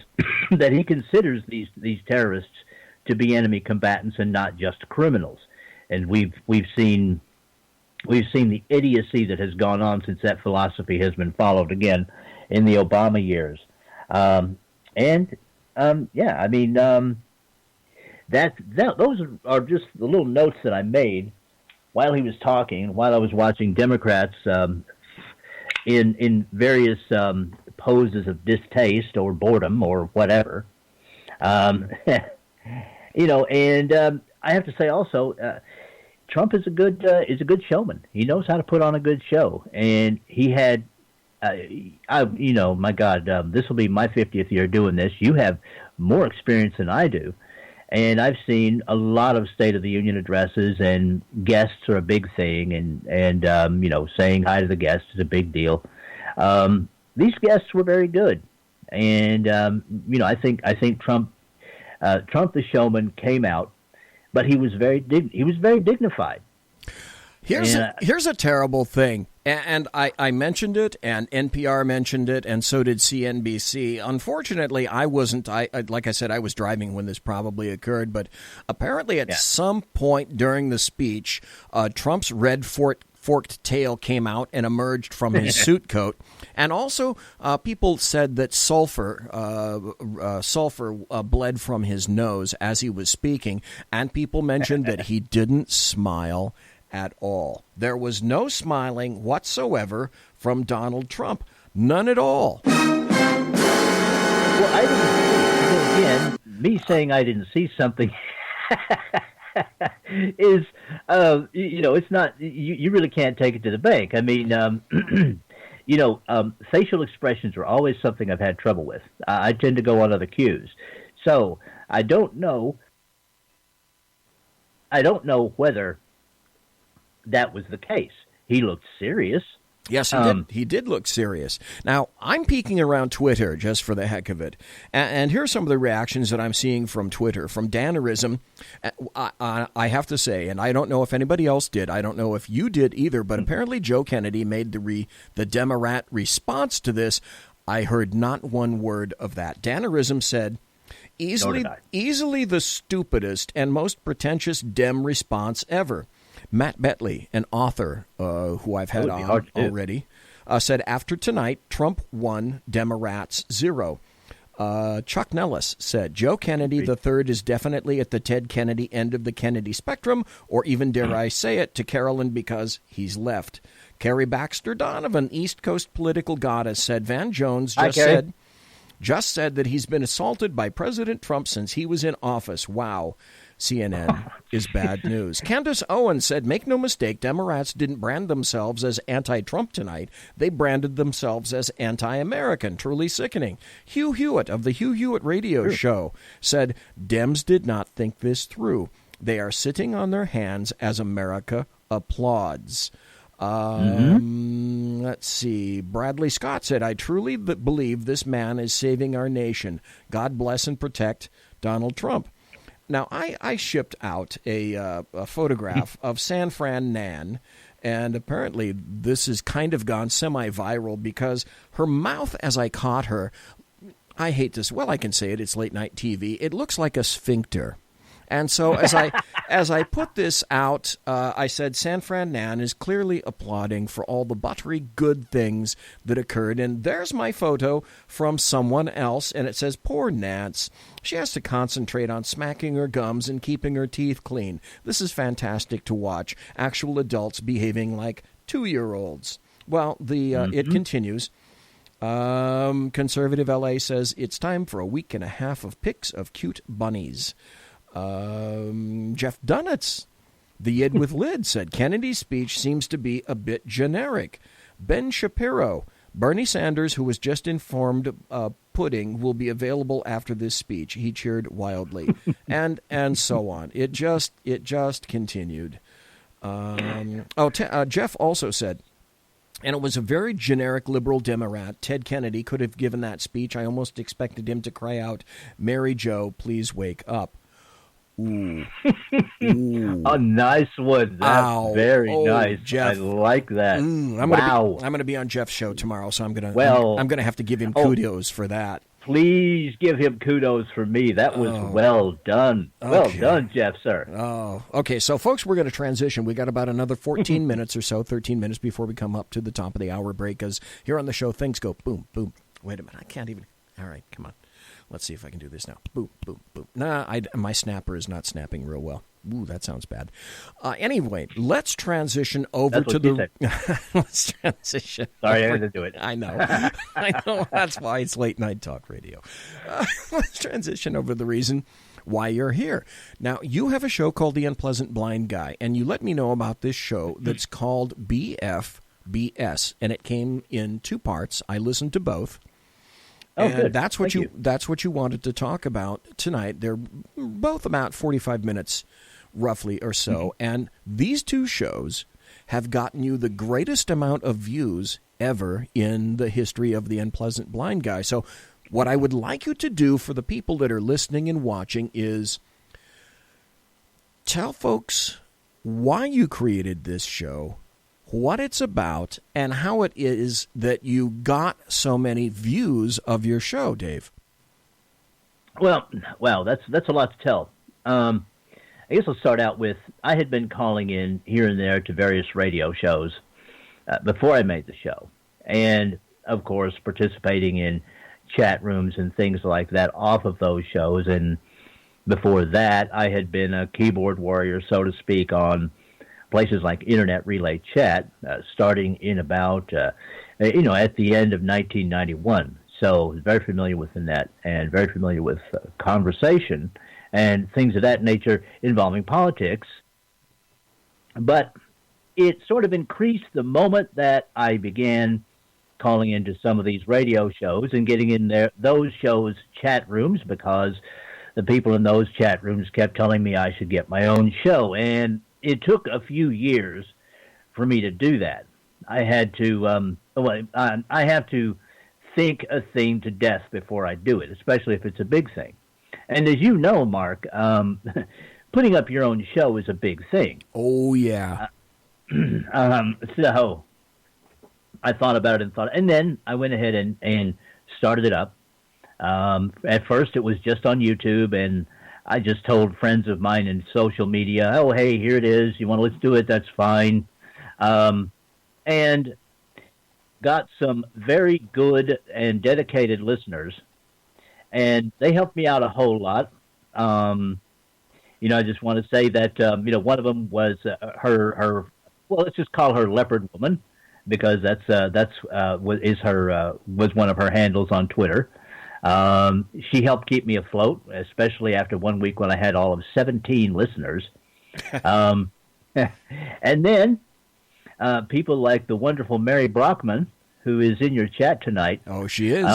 that he considers these terrorists to be enemy combatants and not just criminals. and we've seen the idiocy that has gone on since that philosophy has been followed again in the Obama years. Those are just the little notes that I made while he was talking, while I was watching Democrats in various poses of distaste or boredom or whatever. I have to say also, Trump is a good showman. He knows how to put on a good show, and he had, my God, this will be my 50th year doing this. You have more experience than I do, and I've seen a lot of State of the Union addresses, and guests are a big thing, and saying hi to the guests is a big deal. These guests were very good, and I think Trump the showman came out. But he was very dignified. Here's a terrible thing, and I mentioned it, and NPR mentioned it, and so did CNBC. Unfortunately, I wasn't. Like I said, I was driving when this probably occurred. But apparently, at some point during the speech, Trump's red forked tail came out and emerged from his suit coat. And also, people said that sulfur bled from his nose as he was speaking. And people mentioned that he didn't smile at all. There was no smiling whatsoever from Donald Trump. None at all. Well, I didn't see, again, me saying I didn't see something is, it's not, you really can't take it to the bank. I mean, facial expressions are always something I've had trouble with. I tend to go on other cues. So I don't know whether that was the case. He looked serious. Yes, he did. He did look serious. Now, I'm peeking around Twitter just for the heck of it. And here's some of the reactions that I'm seeing from Twitter. From Dannerism, I have to say, and I don't know if anybody else did. I don't know if you did either, but apparently Joe Kennedy made the Demorat response to this. I heard not one word of that. Dannerism said, easily the stupidest and most pretentious Dem response ever. Matt Betley, an author who I've had on already, said, after tonight, Trump 1, Demorats 0. Chuck Nellis said, Joe Kennedy III is definitely at the Ted Kennedy end of the Kennedy spectrum, or even, dare I say it, to Carolyn just he's left. Carrie Baxter Donovan, East Coast political goddess, said, Van Jones just said that he's been assaulted by President Trump since he was in office. Wow. CNN is bad news. Candace Owens said, make no mistake, Democrats didn't brand themselves as anti-Trump tonight. They branded themselves as anti-American. Truly sickening. Hugh Hewitt of the Hugh Hewitt radio show said, Dems did not think this through. They are sitting on their hands as America applauds. Let's see. Bradley Scott said, I truly believe this man is saving our nation. God bless and protect Donald Trump. Now, I shipped out a photograph of San Fran Nan, and apparently this has kind of gone semi-viral because her mouth, as I caught her, I hate this. Well, I can say it. It's late night TV. It looks like a sphincter. And so as I put this out, I said San Fran Nan is clearly applauding for all the buttery good things that occurred. And there's my photo from someone else, and it says, poor Nance. She has to concentrate on smacking her gums and keeping her teeth clean. This is fantastic to watch. Actual adults behaving like 2-year-olds. Well, it continues. Conservative LA says it's time for a week and a half of pics of cute bunnies. Jeff Dunitz, the Yid with Lid, said Kennedy's speech seems to be a bit generic. Ben Shapiro, Bernie Sanders, who was just informed pudding will be available after this speech. He cheered wildly, and so on. It just continued. Jeff also said, and it was a very generic liberal Democrat. Ted Kennedy could have given that speech. I almost expected him to cry out, "Mary Jo, please wake up." Ooh. Ooh. A nice one. That's very nice. Jeff. I like that. I'm going to be on Jeff's show tomorrow, so I'm going to have to give him kudos for that. Please give him kudos from me. That was well done. Okay. Well done, Jeff, sir. Oh, okay. So, folks, we're going to transition. We got about another 14 minutes or so, 13 minutes before we come up to the top of the hour break, because here on the show, things go boom, boom. Wait a minute. I can't even. All right, come on. Let's see if I can do this now. Boom, boom, boom. Nah, my snapper is not snapping real well. Ooh, that sounds bad. Anyway, let's transition over to the. Let's transition. Sorry, I had to do it. I know. I know. That's why it's late night talk radio. Let's transition over to the reason why you're here. Now, you have a show called The Unpleasant Blind Guy, and you let me know about this show that's called BFBS, and it came in 2 parts. I listened to both. Oh, and good. that's what you wanted to talk about tonight. They're both about 45 minutes roughly or so, and these 2 shows have gotten you the greatest amount of views ever in the history of The Unpleasant Blind Guy. So what I would like you to do for the people that are listening and watching is tell folks why you created this show, what it's about, and how it is that you got so many views of your show, Dave. Well, that's a lot to tell. I guess I'll start out with, I had been calling in here and there to various radio shows before I made the show. And, of course, participating in chat rooms and things like that off of those shows. And before that, I had been a keyboard warrior, so to speak, on places like Internet Relay Chat, starting in about, at the end of 1991. So very familiar with the net and very familiar with conversation and things of that nature involving politics. But it sort of increased the moment that I began calling into some of these radio shows and getting in those shows' chat rooms, because the people in those chat rooms kept telling me I should get my own show. And it took a few years for me to do that. I had to, I have to think a thing to death before I do it, especially if it's a big thing. And as you know, Mark, putting up your own show is a big thing. Oh, yeah. So I thought about it and then I went ahead and started it up. At first, it was just on YouTube, and I just told friends of mine in social media, oh, hey, here it is. You want to let's do it? That's fine. And got some very good and dedicated listeners, and they helped me out a whole lot. I just want to say that, one of them was her, well, let's just call her Leopard Woman, because was one of her handles on Twitter. She helped keep me afloat, especially after 1 week when I had all of 17 listeners. And then people like the wonderful Mary Brockman, who is in your chat tonight. Oh, she is.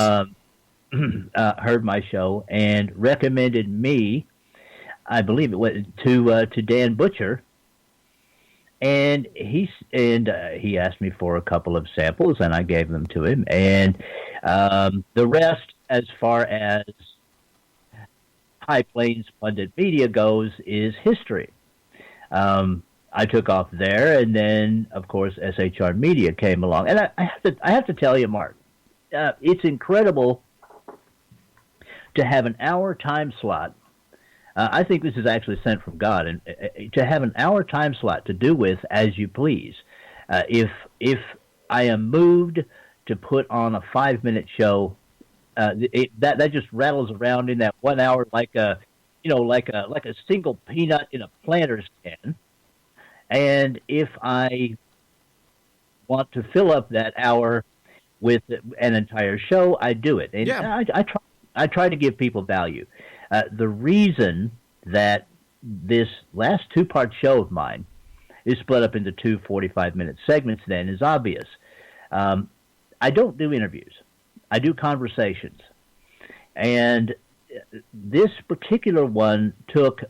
Heard my show and recommended me, I believe it was, to Dan Butcher. And he asked me for a couple of samples, and I gave them to him. And the rest, as far as High Plains Pundit Media goes, is history. I took off there, and then, of course, SHR Media came along. And I have to tell you, Mark, it's incredible to have an hour time slot. I think this is actually sent from God, and to have an hour time slot to do with as you please. If I am moved to put on a 5-minute show, that just rattles around in that 1 hour like a single peanut in a planter's can. And if I want to fill up that hour with an entire show, I do it. And yeah. I try to give people value. The reason that this last 2-part show of mine is split up into 2 45-minute segments then is obvious. I don't do interviews. I do conversations. And this particular one took,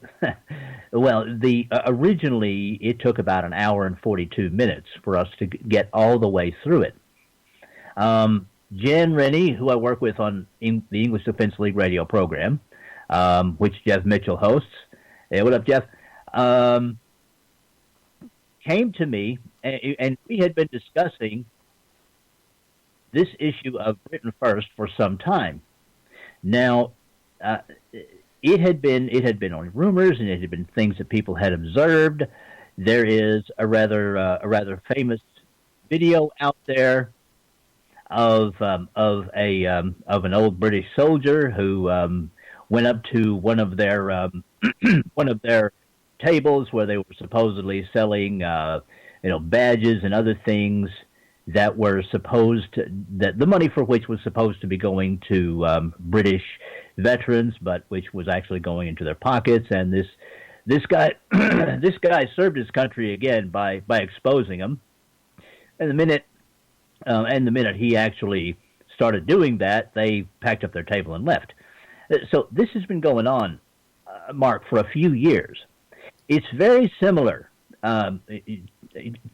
originally it took about an hour and 42 minutes for us to get all the way through it. Jen Rennie, who I work with on the English Defense League radio program, which Jeff Mitchell hosts. Hey, what up, Jeff? Came to me, and we had been discussing this issue of Britain First for some time. Now, it had been only rumors, and it had been things that people had observed. There is a rather famous video out there of an old British soldier who went up to one of their tables where they were supposedly selling badges and other things that were that the money for which was supposed to be going to British veterans, but which was actually going into their pockets. And this guy served his country again by exposing them. And the minute he actually started doing that, they packed up their table and left. So this has been going on, Mark, for a few years. It's very similar to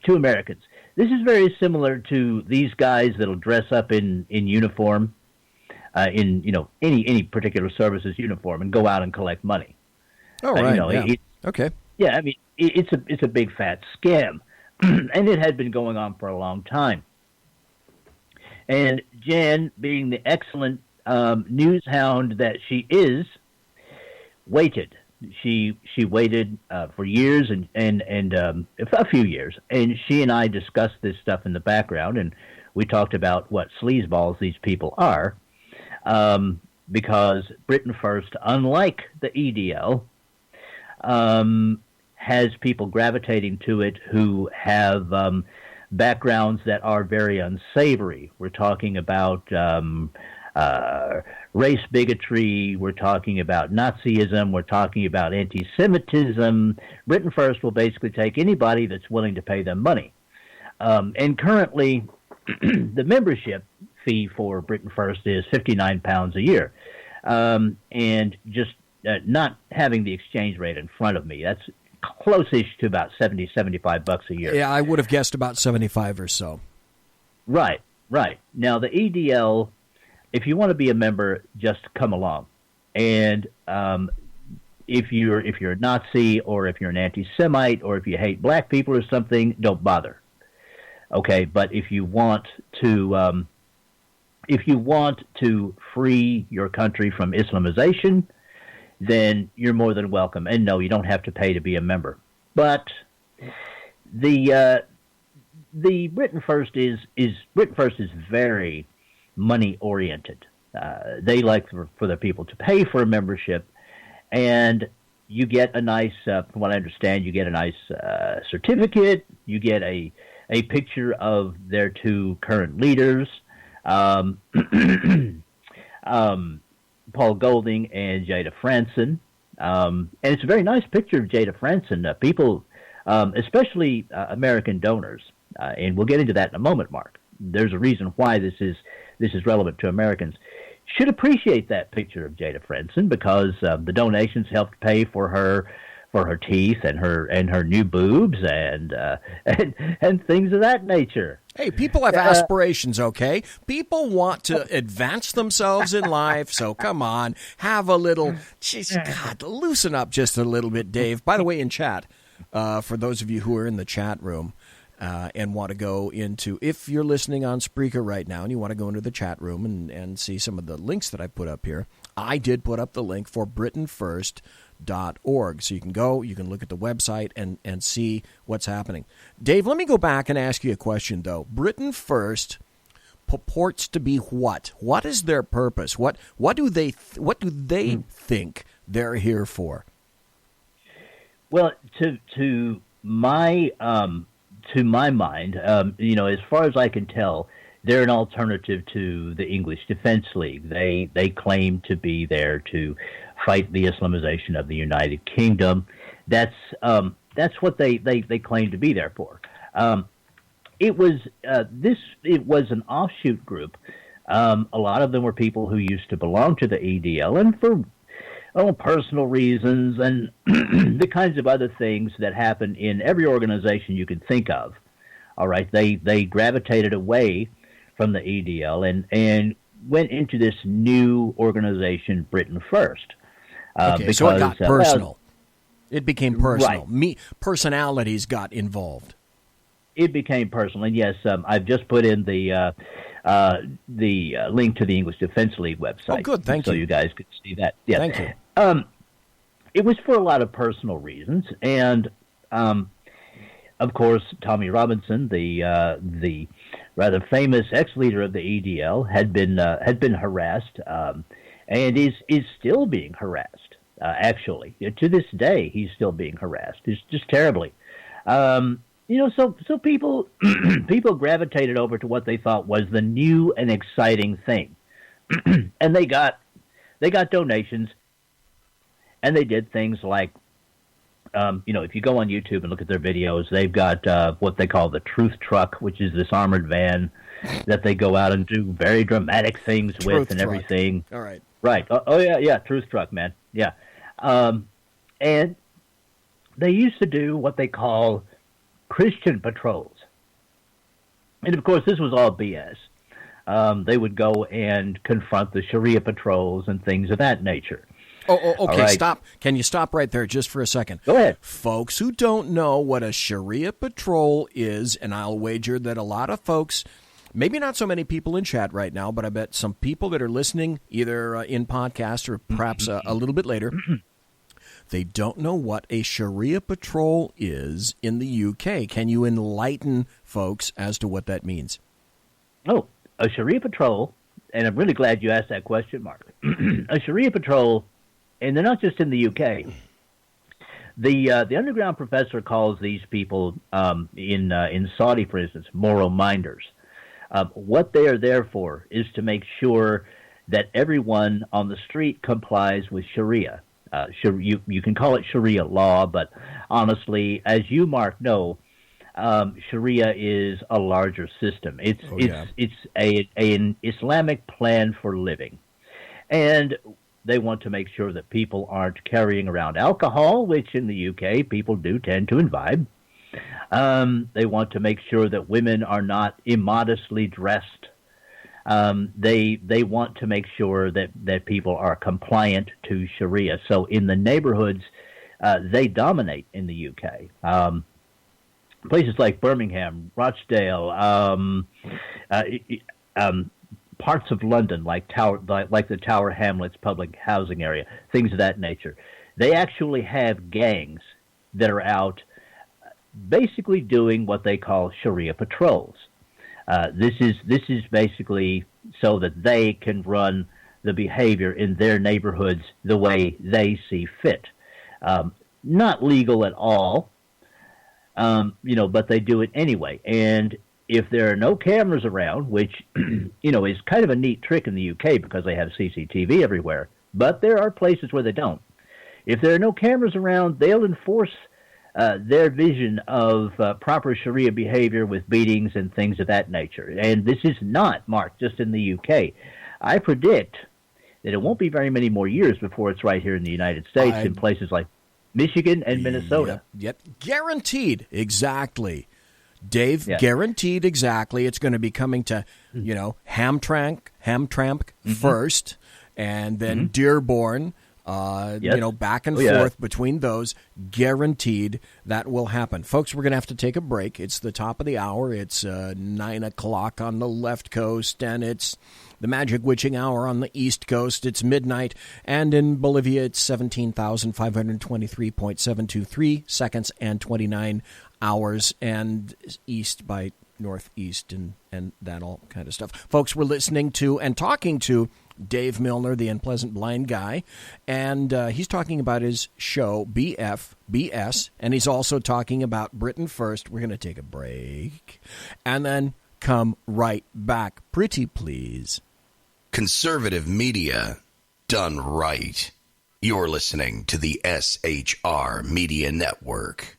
Americans. This is very similar to these guys that'll dress up in uniform, in any particular service's uniform, and go out and collect money. Oh, right. Okay. Yeah, I mean, it's a big fat scam, and it had been going on for a long time. And Jan, being the excellent news hound that she is, waited. She waited for years and a few years, and she and I discussed this stuff in the background, and we talked about what sleazeballs these people are, because Britain First, unlike the EDL, has people gravitating to it who have backgrounds that are very unsavory. We're talking about race bigotry, we're talking about Nazism, we're talking about anti-Semitism. Britain First will basically take anybody that's willing to pay them money. And currently, the membership fee for Britain First is £59 a year. And just not having the exchange rate in front of me, that's close-ish to about $75 a year. Yeah, I would have guessed about 75 or so. Right. Now, the EDL, if you want to be a member, just come along. And if you're a Nazi, or if you're an anti-Semite, or if you hate black people or something, don't bother. Okay, but if you want to free your country from Islamization, then you're more than welcome. And no, you don't have to pay to be a member. But the Britain First is very money oriented. They like for their people to pay for a membership, and you get a nice, from what I understand, you get a nice certificate. You get a picture of their two current leaders, Paul Golding and Jada Franson. And it's a very nice picture of Jada Franson. People, especially American donors, and we'll get into that in a moment, Mark. There's a reason why this is relevant to Americans. Should appreciate that picture of Jada Franson, because the donations helped pay for her teeth and her new boobs and things of that nature. Hey, people have aspirations, okay? People want to advance themselves in life, so come on, have a little, God, loosen up just a little bit, Dave. By the way, in chat, for those of you who are in the chat room and want to go into, if you're listening on Spreaker right now and you want to go into the chat room and see some of the links that I put up here, I did put up the link for BritainFirst.org. So you can go, you can look at the website and see what's happening. Dave, let me go back and ask you a question, though. Britain First purports to be what? What is their purpose? What do they think they're here for? Well, to my mind, as far as I can tell, they're an alternative to the English Defense League. They claim to be there to fight the Islamization of the United Kingdom. That's what they claim to be there for. It was an offshoot group. A lot of them were people who used to belong to the EDL, and for personal reasons and the kinds of other things that happen in every organization you can think of. All right, they gravitated away from the EDL and went into this new organization, Britain First. Okay, so it got personal. It became personal. Right. Personalities got involved. it became personal. And yes, I've just put in the link to the English Defense League website. Oh, good. Thank you. So you guys could see that. Yes. Thank you. It was for a lot of personal reasons, and of course, Tommy Robinson, the rather famous ex-leader of the EDL, had been harassed, and is still being harassed. Actually, to this day, he's still being harassed. It's just terribly. So people people gravitated over to what they thought was the new and exciting thing, and they got donations, and they did things like, if you go on YouTube and look at their videos, they've got what they call the Truth Truck, which is this armored van that they go out and do very dramatic things with and everything. All right. Right. Oh yeah, Truth Truck, man. Yeah. And they used to do what they call Christian patrols. And of course, this was all BS. They would go and confront the Sharia patrols and things of that nature. Oh, okay, right. Stop. Can you stop right there just for a second? Go ahead. Folks who don't know what a Sharia patrol is, and I'll wager that a lot of folks, maybe not so many people in chat right now, but I bet some people that are listening either in podcast or perhaps a little bit later, they don't know what a Sharia patrol is in the UK. Can you enlighten folks as to what that means? Oh, a Sharia patrol, and I'm really glad you asked that question, Mark. A Sharia patrol, and they're not just in the UK. The underground professor calls these people in Saudi, for instance, moral minders. What they are there for is to make sure that everyone on the street complies with Sharia. You can call it Sharia law, but honestly, as you, Mark, know, Sharia is a larger system. It's an Islamic plan for living, and they want to make sure that people aren't carrying around alcohol, which in the UK people do tend to imbibe. They want to make sure that women are not immodestly dressed. They want to make sure that people are compliant to Sharia. So in the neighborhoods, they dominate in the UK. Places like Birmingham, Rochdale, parts of London like the Tower Hamlets public housing area, things of that nature. They actually have gangs that are out basically doing what they call Sharia patrols. This is basically so that they can run the behavior in their neighborhoods the way they see fit. Not legal at all, but they do it anyway. And if there are no cameras around, which is kind of a neat trick in the UK because they have CCTV everywhere, but there are places where they don't. If there are no cameras around, they'll enforce their vision of proper Sharia behavior with beatings and things of that nature. And this is not, Mark, just in the UK. I predict that it won't be very many more years before it's right here in the United States in places like Michigan and Minnesota. Yep. Guaranteed. Exactly. Dave, guaranteed exactly. It's going to be coming to, Hamtramck first, and then Dearborn. Back and forth between those, guaranteed that will happen. Folks, we're going to have to take a break. It's the top of the hour. It's 9 o'clock on the left coast, and it's the magic witching hour on the east coast. It's midnight, and in Bolivia, it's 17,523.723 seconds and 29 hours, and east by northeast, and that all kind of stuff. Folks, we're listening to and talking to Dave Milner, the Unpleasant Blind Guy, and he's talking about his show, BS, and he's also talking about Britain First. We're going to take a break, and then come right back. Pretty please. Conservative media done right. You're listening to the SHR Media Network.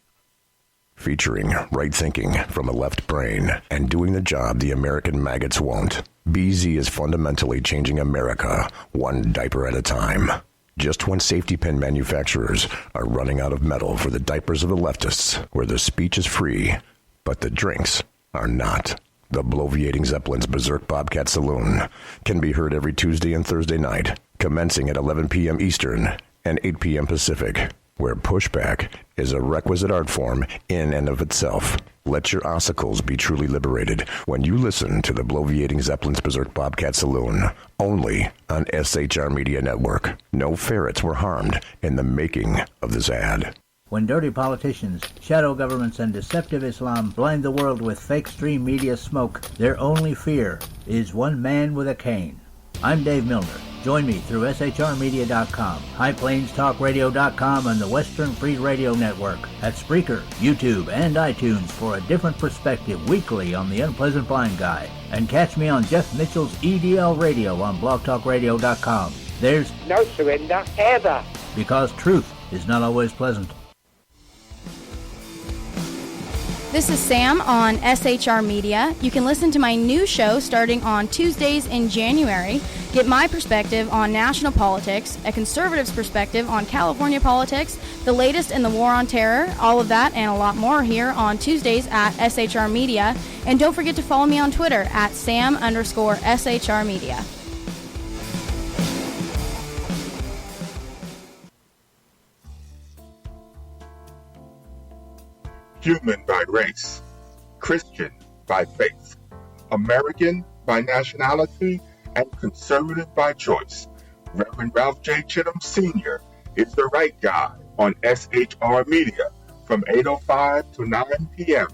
Featuring right thinking from a left brain and doing the job the American maggots won't. BZ is fundamentally changing America one diaper at a time. Just when safety pin manufacturers are running out of metal for the diapers of the leftists, where the speech is free, but the drinks are not. The bloviating Zeppelin's Berserk Bobcat Saloon can be heard every Tuesday and Thursday night, commencing at 11 p.m. Eastern and 8 p.m. Pacific, where pushback is a requisite art form in and of itself. Let your ossicles be truly liberated when you listen to the bloviating Zeppelin's Berserk Bobcat Saloon, only on SHR Media Network. No ferrets were harmed in the making of this ad. When dirty politicians, shadow governments, and deceptive Islam blind the world with fake stream media smoke, their only fear is one man with a cane. I'm Dave Milner. Join me through SHRmedia.com, HighPlainsTalkRadio.com, and the Western Free Radio Network at Spreaker, YouTube, and iTunes for a different perspective weekly on the Unpleasant Blind Guy. And catch me on Jeff Mitchell's EDL Radio on BlogTalkRadio.com. There's no surrender ever, because truth is not always pleasant. This is Sam on SHR Media. You can listen to my new show starting on Tuesdays in January. Get my perspective on national politics, a conservative's perspective on California politics, the latest in the war on terror, all of that and a lot more here on Tuesdays at SHR Media. And don't forget to follow me on Twitter at Sam_SHR Media. Human by race, Christian by faith, American by nationality, and conservative by choice. Reverend Ralph J. Chittum Sr. is the right guy on SHR Media from 8:05 to 9 p.m.,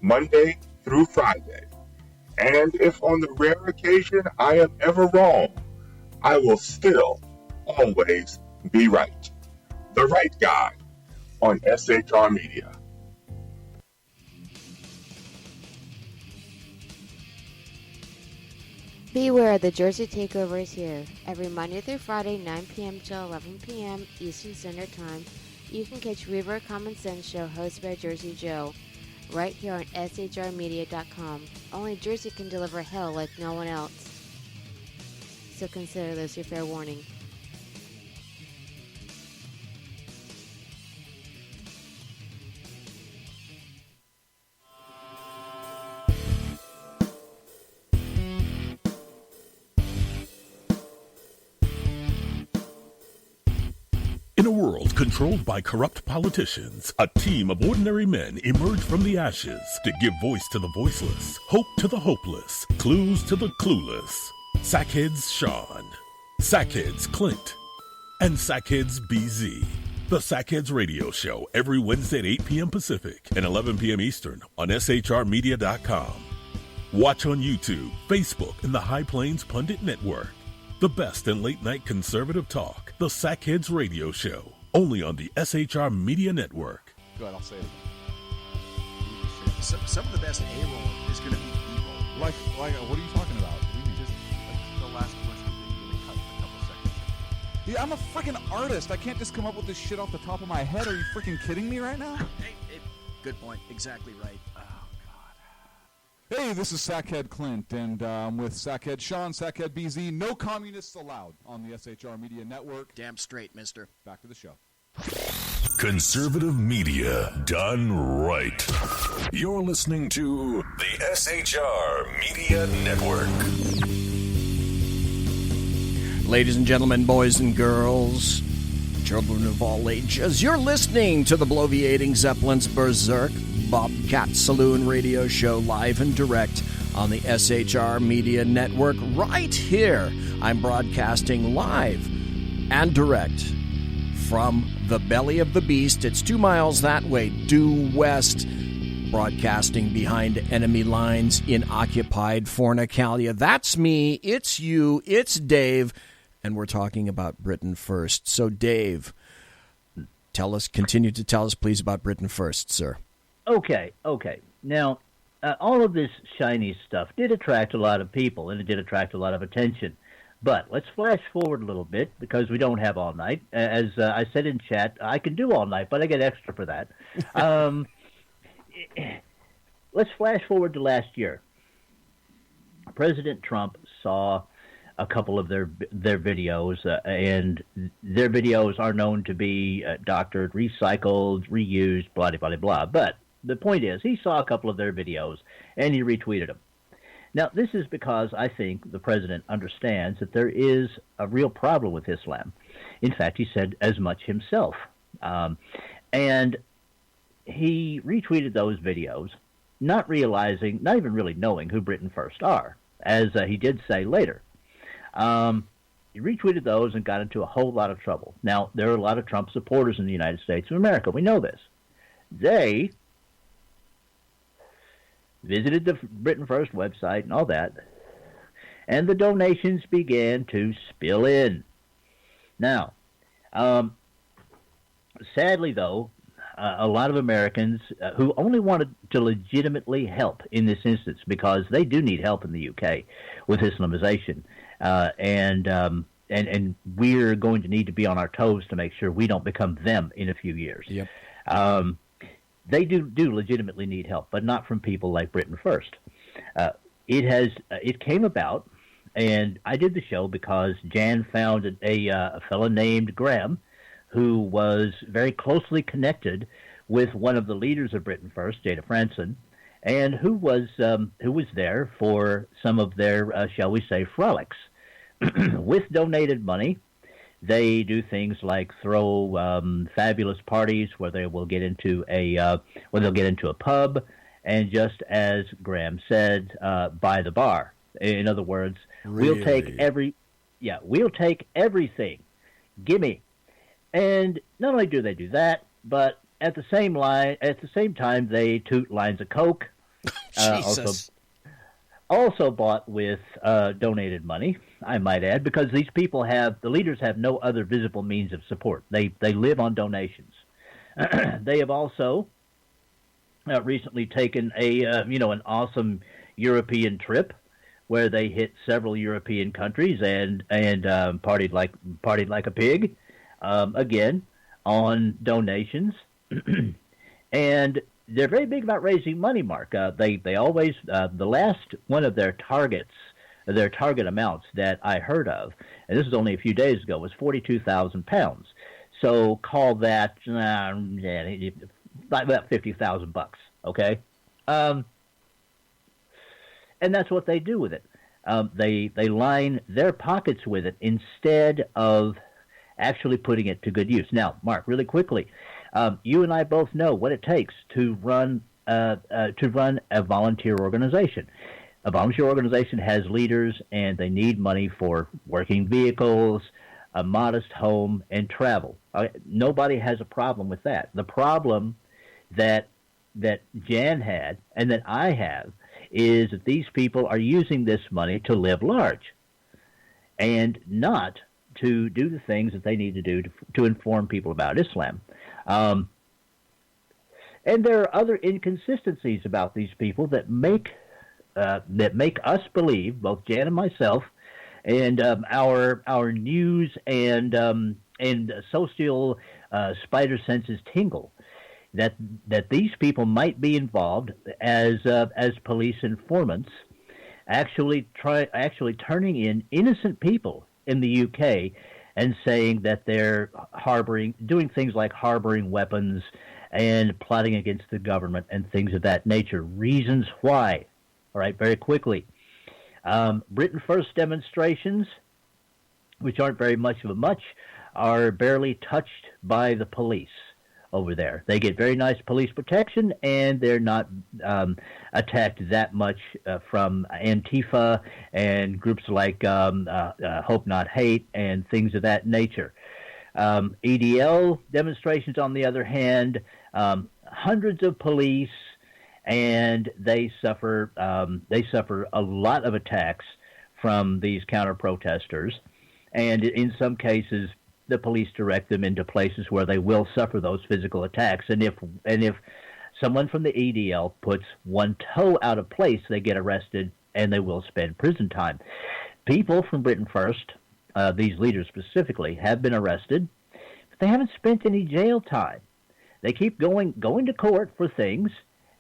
Monday through Friday. And if on the rare occasion I am ever wrong, I will still always be right. The right guy on SHR Media. Beware, the Jersey Takeover is here. Every Monday through Friday, 9 p.m. to 11 p.m. Eastern Standard Time, you can catch River Common Sense Show hosted by Jersey Joe, right here on SHRmedia.com. Only Jersey can deliver hell like no one else. So consider this your fair warning. In a world controlled by corrupt politicians, a team of ordinary men emerge from the ashes to give voice to the voiceless, hope to the hopeless, clues to the clueless. Sackheads Sean, Sackheads Clint, and Sackheads BZ. The Sackheads Radio Show every Wednesday at 8 p.m. Pacific and 11 p.m. Eastern on SHRmedia.com. Watch on YouTube, Facebook, and the High Plains Pundit Network. The best in late-night conservative talk, the Sackheads Radio Show, only on the SHR Media Network. Go ahead, I'll say it again. Some of the best A-roll is going to be B-roll. Like, what are you talking about? Just like the last question we cut a couple seconds ago. Yeah, I'm a freaking artist. I can't just come up with this shit off the top of my head. Are you freaking kidding me right now? Hey, good point. Exactly right. Hey, this is Sackhead Clint, and I'm with Sackhead Sean, Sackhead BZ. No communists allowed on the SHR Media Network. Damn straight, mister. Back to the show. Conservative media done right. You're listening to the SHR Media Network. Ladies and gentlemen, boys and girls, children of all ages, you're listening to the bloviating Zeppelin's Berserk Bobcat Saloon radio show live and direct on the SHR Media Network right here. I'm broadcasting live and direct from the belly of the beast. It's 2 miles that way, due west, broadcasting behind enemy lines in occupied Fornicalia. That's me, it's you, it's Dave, and we're talking about Britain First. So Dave, continue to tell us please about Britain First, sir. Okay. Now, all of this shiny stuff did attract a lot of people, and it did attract a lot of attention. But let's flash forward a little bit, because we don't have all night. As I said in chat, I can do all night, but I get extra for that. Let's flash forward to last year. President Trump saw a couple of their videos, and their videos are known to be doctored, recycled, reused, blah, blah, blah, blah. But the point is, he saw a couple of their videos, and he retweeted them. Now, this is because I think the president understands that there is a real problem with Islam. In fact, he said as much himself. And he retweeted those videos, not realizing, not even really knowing who Britain First are, as he did say later. He retweeted those and got into a whole lot of trouble. Now, there are a lot of Trump supporters in the United States of America. We know this. They visited the Britain First website and all that, and the donations began to spill in. Now, sadly, though, a lot of Americans who only wanted to legitimately help in this instance, because they do need help in the UK with Islamization, and we're going to need to be on our toes to make sure we don't become them in a few years. Yep. They do legitimately need help, but not from people like Britain First. It came about, and I did the show because Jan found a fellow named Graham, who was very closely connected with one of the leaders of Britain First, Jada Franson, and who was there for some of their, shall we say, frolics. With donated money, they do things like throw fabulous parties where they will get into a pub, and just as Graham said, buy the bar. In other words, we'll take everything. Gimme. And not only do they do that, but at the same time, they toot lines of coke. Jesus. Also bought with donated money, I might add, because these people the leaders have no other visible means of support. They live on donations. They have also recently taken an awesome European trip where they hit several European countries and partied like a pig. Again, on donations, and they're very big about raising money, Mark. They always, the last one of their target amounts that I heard of, and this was only a few days ago, was £42,000. So call that about $50,000, okay? And that's what they do with it. They line their pockets with it instead of actually putting it to good use. Now, Mark, really quickly, you and I both know what it takes to run a volunteer organization. A volunteer organization has leaders, and they need money for working vehicles, a modest home, and travel. Nobody has a problem with that. The problem that Jan had and that I have is that these people are using this money to live large and not to do the things that they need to do to inform people about Islam. And there are other inconsistencies about these people that make us believe, both Jan and myself, and our news and social spider senses tingle, that these people might be involved as police informants, actually turning in innocent people in the UK and saying that they're doing things like harboring weapons and plotting against the government and things of that nature. Reasons why. All right, very quickly. Britain First demonstrations, which aren't very much of a much, are barely touched by the police over there. They get very nice police protection, and they're not attacked that much from Antifa and groups like Hope Not Hate and things of that nature. EDL demonstrations, on the other hand, hundreds of police, and they suffer a lot of attacks from these counter-protesters, and in some cases, the police direct them into places where they will suffer those physical attacks. And if someone from the EDL puts one toe out of place, they get arrested and they will spend prison time. People from Britain First, these leaders specifically, have been arrested, but they haven't spent any jail time. They keep going to court for things,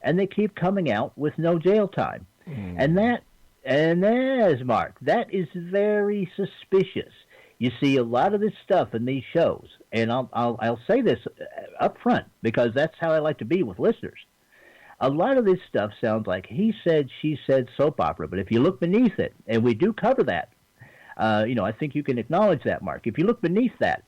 and they keep coming out with no jail time. And that is, Mark, that is very suspicious. You see a lot of this stuff in these shows, and I'll say this up front because that's how I like to be with listeners. A lot of this stuff sounds like he said, she said soap opera, but if you look beneath it, and we do cover that, I think you can acknowledge that, Mark. If you look beneath that,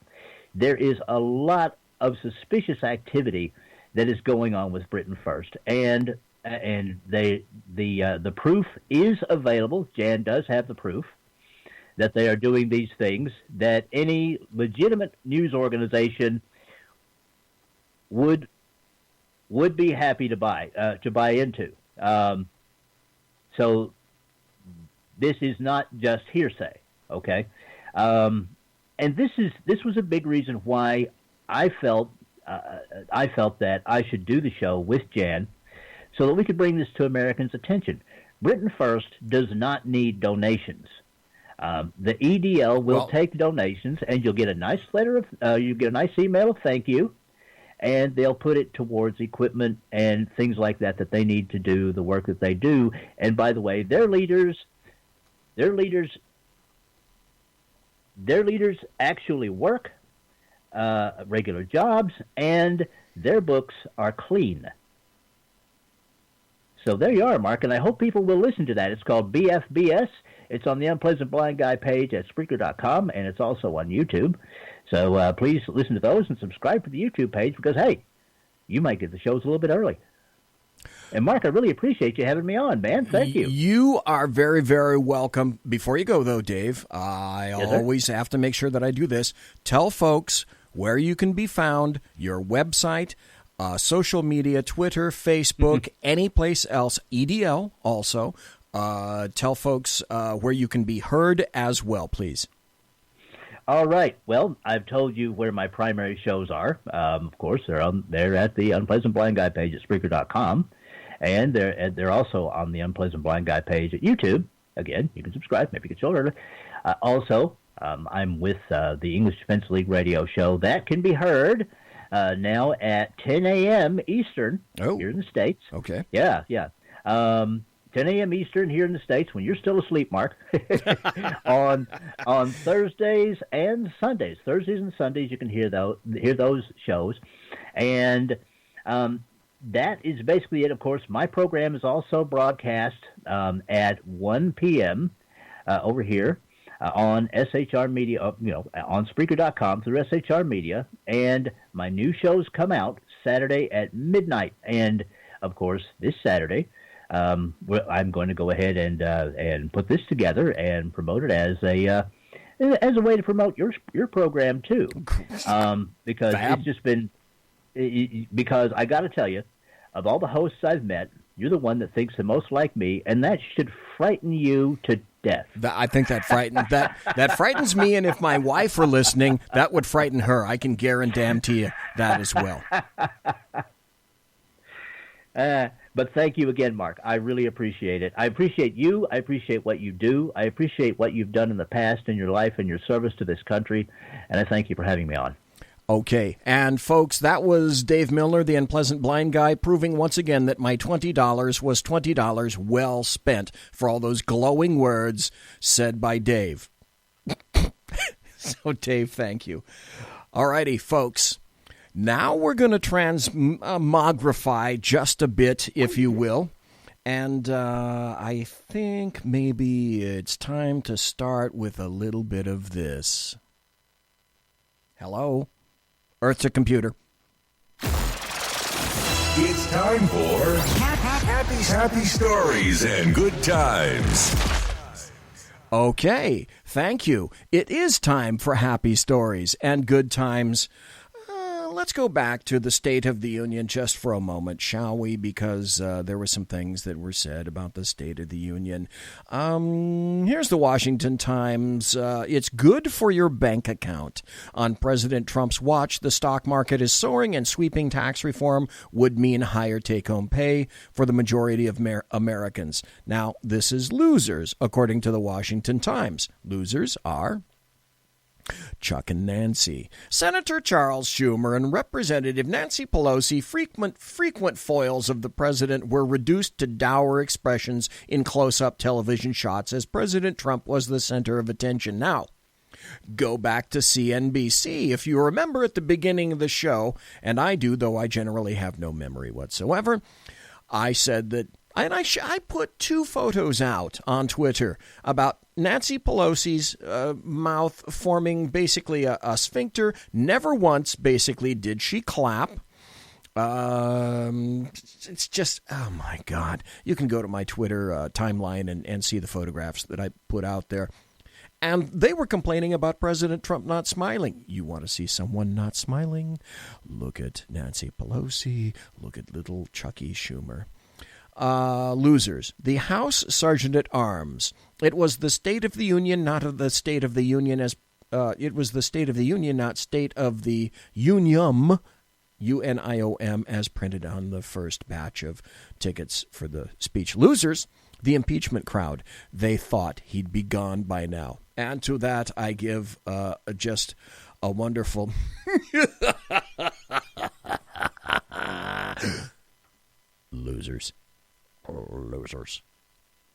there is a lot of suspicious activity that is going on with Britain First, and and the proof is available. Jan does have the proof that they are doing these things that any legitimate news organization would be happy to buy into. So this is not just hearsay, okay? And this was a big reason why I felt that I should do the show with Jan, so that we could bring this to Americans' attention. Britain First does not need donations. The EDL will take donations, and you'll get a nice you get a nice email of thank you, and they'll put it towards equipment and things like that they need to do the work that they do. And by the way, their leaders actually work regular jobs, and their books are clean. So there you are, Mark, and I hope people will listen to that. It's called BFBS. It's on the Unpleasant Blind Guy page at Spreaker.com, and it's also on YouTube. So please listen to those and subscribe to the YouTube page because, hey, you might get the shows a little bit early. And, Mark, I really appreciate you having me on, man. Thank you. You are very, very welcome. Before you go, though, Dave, I always have to make sure that I do this. Tell folks where you can be found, your website, social media, Twitter, Facebook, any place else, EDL also. Tell folks where you can be heard as well, please. All right. Well, I've told you where my primary shows are. Of course, they're at the Unpleasant Blind Guy page at Spreaker.com, and they're also on the Unpleasant Blind Guy page at YouTube. Again, you can subscribe. Maybe get shown early. Also, I'm with the English Defense League radio show. That can be heard now at 10 a.m. Eastern here in the States. Okay. Yeah. 10 a.m. Eastern here in the States when you're still asleep, Mark, on Thursdays and Sundays. Thursdays and Sundays you can hear those shows. And that is basically it. Of course, my program is also broadcast at 1 p.m. Over here on SHR Media, on Spreaker.com through SHR Media. And my new shows come out Saturday at midnight. And, of course, this Saturday, I'm going to go ahead and put this together and promote it as a way to promote your program too, because it's just been because I got to tell you, of all the hosts I've met, you're the one that thinks the most like me, and that should frighten you to death. I think that frightens me, and if my wife were listening, that would frighten her. I can guarantee you that as well. But thank you again, Mark. I really appreciate it. I appreciate you. I appreciate what you do. I appreciate what you've done in the past in your life and your service to this country. And I thank you for having me on. Okay. And, folks, that was Dave Milner, the Unpleasant Blind Guy, proving once again that my $20 was $20 well spent for all those glowing words said by Dave. So, Dave, thank you. All righty, folks. Now we're going to transmogrify just a bit, if you will. And I think maybe it's time to start with a little bit of this. Hello? Earth to computer. It's time for happy stories and good times. Okay, thank you. It is time for happy stories and good times. Let's go back to the State of the Union just for a moment, shall we? Because there were some things that were said about the State of the Union. Here's the Washington Times. It's good for your bank account. On President Trump's watch, the stock market is soaring, and sweeping tax reform would mean higher take-home pay for the majority of Americans. Now, this is losers, according to the Washington Times. Losers are Chuck and Nancy. Senator Charles Schumer and Representative Nancy Pelosi, frequent foils of the president, were reduced to dour expressions in close-up television shots as President Trump was the center of attention. Now, go back to CNBC. If you remember at the beginning of the show, and I do, though I generally have no memory whatsoever, I said that, and I put two photos out on Twitter about Nancy Pelosi's mouth forming basically a sphincter. Never once, basically, did she clap. It's just, oh my God. You can go to my Twitter timeline and see the photographs that I put out there. And they were complaining about President Trump not smiling. You want to see someone not smiling? Look at Nancy Pelosi. Look at little Chucky Schumer. Losers. The House Sergeant at Arms. It was the State of the Union, not the State of the Union as it was the State of the Union, not State of the Unium, UNIOM, as printed on the first batch of tickets for the speech. Losers. The impeachment crowd. They thought he'd be gone by now. And to that, I give just a wonderful losers. Losers.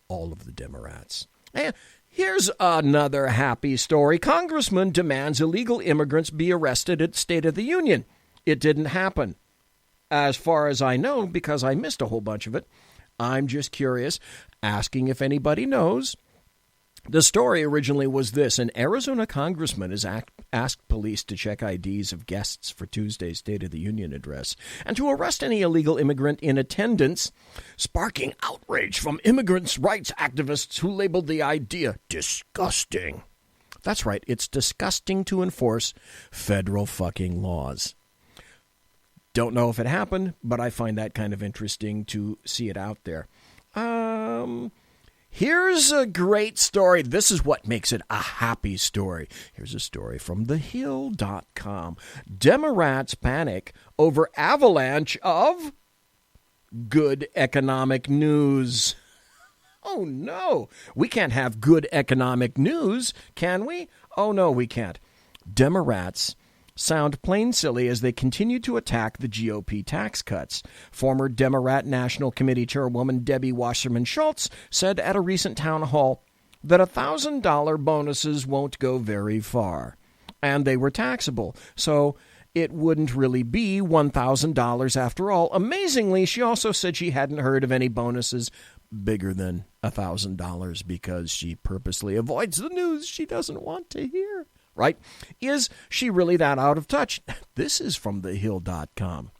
All of the Demorats. And here's another happy story. Congressman demands illegal immigrants be arrested at State of the Union. It didn't happen. As far as I know, because I missed a whole bunch of it. I'm just curious, asking if anybody knows. The story originally was this. An Arizona congressman has asked police to check IDs of guests for Tuesday's State of the Union address and to arrest any illegal immigrant in attendance, sparking outrage from immigrants' rights activists who labeled the idea disgusting. That's right, it's disgusting to enforce federal fucking laws. Don't know if it happened, but I find that kind of interesting to see it out there. Here's a great story. This is what makes it a happy story. Here's a story from thehill.com. Demorats panic over avalanche of good economic news. Oh, no. We can't have good economic news, can we? Oh, no, we can't. Demorats sound plain silly as they continue to attack the GOP tax cuts. Former Demorat National Committee Chairwoman Debbie Wasserman Schultz said at a recent town hall that $1,000 bonuses won't go very far, and they were taxable, so it wouldn't really be $1,000 after all. Amazingly, she also said she hadn't heard of any bonuses bigger than $1,000 because she purposely avoids the news she doesn't want to hear. Right? Is she really that out of touch? This is from thehill.com.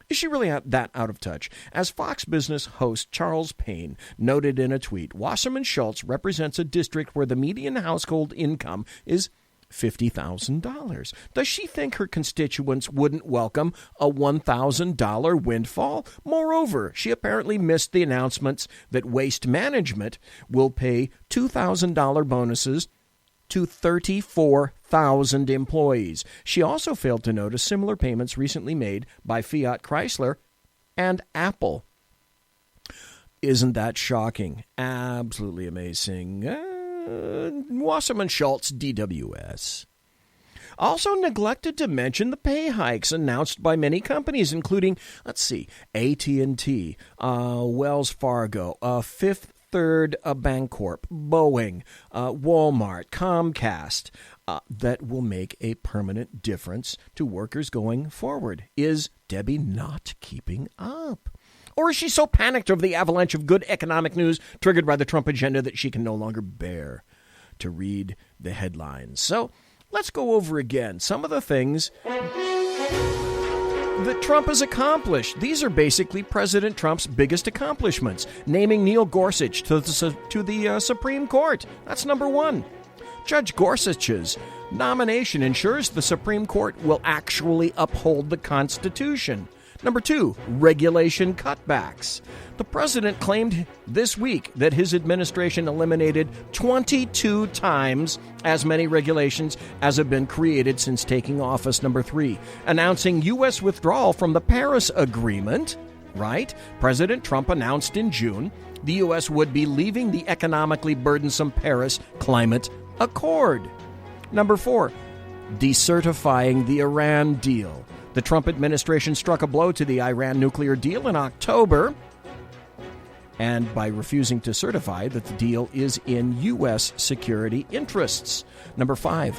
Is she really that out of touch? As Fox Business host Charles Payne noted in a tweet, Wasserman Schultz represents a district where the median household income is $50,000. Does she think her constituents wouldn't welcome a $1,000 windfall? Moreover, she apparently missed the announcements that Waste Management will pay $2,000 bonuses to 34,000 employees. She also failed to notice similar payments recently made by Fiat Chrysler and Apple. Isn't that shocking? Absolutely amazing. Wasserman Schultz, DWS. Also neglected to mention the pay hikes announced by many companies, including, AT&T, Wells Fargo, Fifth Third Bancorp, Boeing, Walmart, Comcast, that will make a permanent difference to workers going forward. Is Debbie not keeping up? Or is she so panicked over the avalanche of good economic news triggered by the Trump agenda that she can no longer bear to read the headlines? So let's go over again some of the things that Trump has accomplished. These are basically President Trump's biggest accomplishments. Naming Neil Gorsuch to the Supreme Court. That's number one. Judge Gorsuch's nomination ensures the Supreme Court will actually uphold the Constitution. Number two, regulation cutbacks. The president claimed this week that his administration eliminated 22 times as many regulations as have been created since taking office. Number three, announcing U.S. withdrawal from the Paris Agreement. Right? President Trump announced in June the U.S. would be leaving the economically burdensome Paris Climate Accord. Number four, decertifying the Iran deal. The Trump administration struck a blow to the Iran nuclear deal in October, and by refusing to certify that the deal is in U.S. security interests. Number five,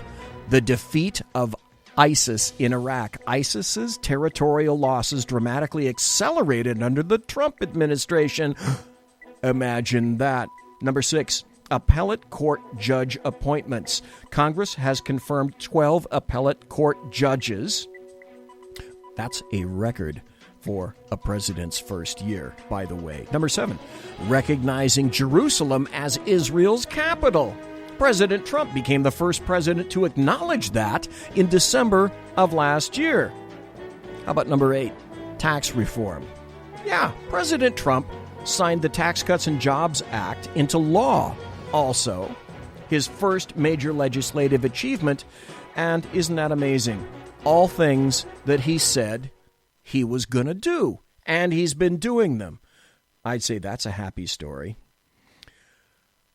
the defeat of ISIS in Iraq. ISIS's territorial losses dramatically accelerated under the Trump administration. Imagine that. Number six, appellate court judge appointments. Congress has confirmed 12 appellate court judges. That's a record for a president's first year, by the way. Number 7, recognizing Jerusalem as Israel's capital. President Trump became the first president to acknowledge that in December of last year. How about number 8, tax reform? Yeah, President Trump signed the Tax Cuts and Jobs Act into law. Also, his first major legislative achievement, and isn't that amazing? All things that he said he was going to do, and he's been doing them. I'd say that's a happy story.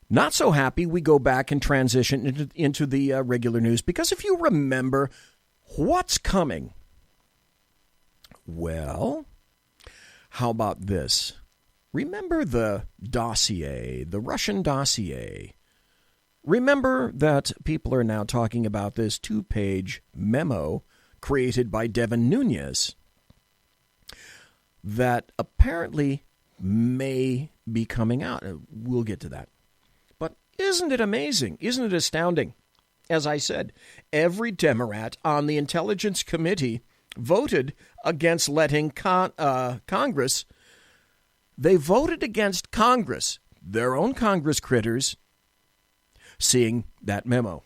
Not so happy, we go back and transition into the regular news, because if you remember what's coming, well, how about this? Remember the dossier, the Russian dossier. Remember that people are now talking about this 2-page memo created by Devin Nunes that apparently may be coming out. We'll get to that. But isn't it amazing? Isn't it astounding? As I said, every Demorat on the Intelligence Committee voted against letting Congress. They voted against Congress, their own Congress critters, seeing that memo.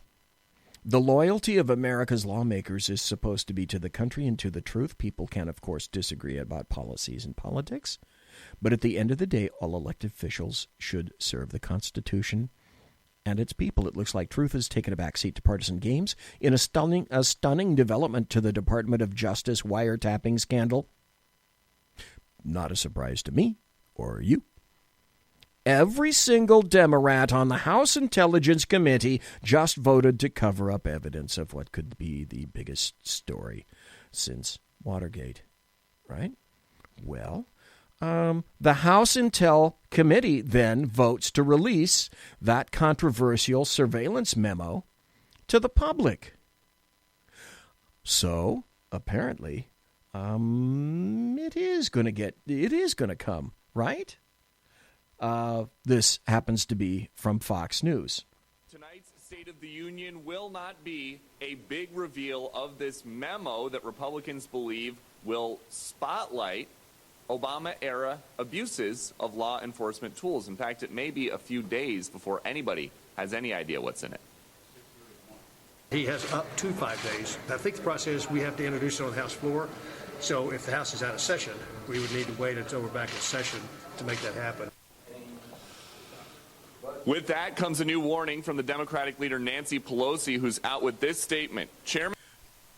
The loyalty of America's lawmakers is supposed to be to the country and to the truth. People can, of course, disagree about policies and politics. But at the end of the day, all elected officials should serve the Constitution and its people. It looks like truth has taken a backseat to partisan games in a stunning development to the Department of Justice wiretapping scandal. Not a surprise to me or you. Every single Demorat on the House Intelligence Committee just voted to cover up evidence of what could be the biggest story since Watergate, right? Well, the House Intel Committee then votes to release that controversial surveillance memo to the public. So, apparently, it is going to come, right? This happens to be from Fox News. Tonight's State of the Union will not be a big reveal of this memo that Republicans believe will spotlight Obama-era abuses of law enforcement tools. In fact, it may be a few days before anybody has any idea what's in it. He has up to 5 days. I think the process is we have to introduce it on the House floor. So if the House is out of session, we would need to wait until we're back in session to make that happen. With that comes a new warning from the Democratic leader Nancy Pelosi, who's out with this statement.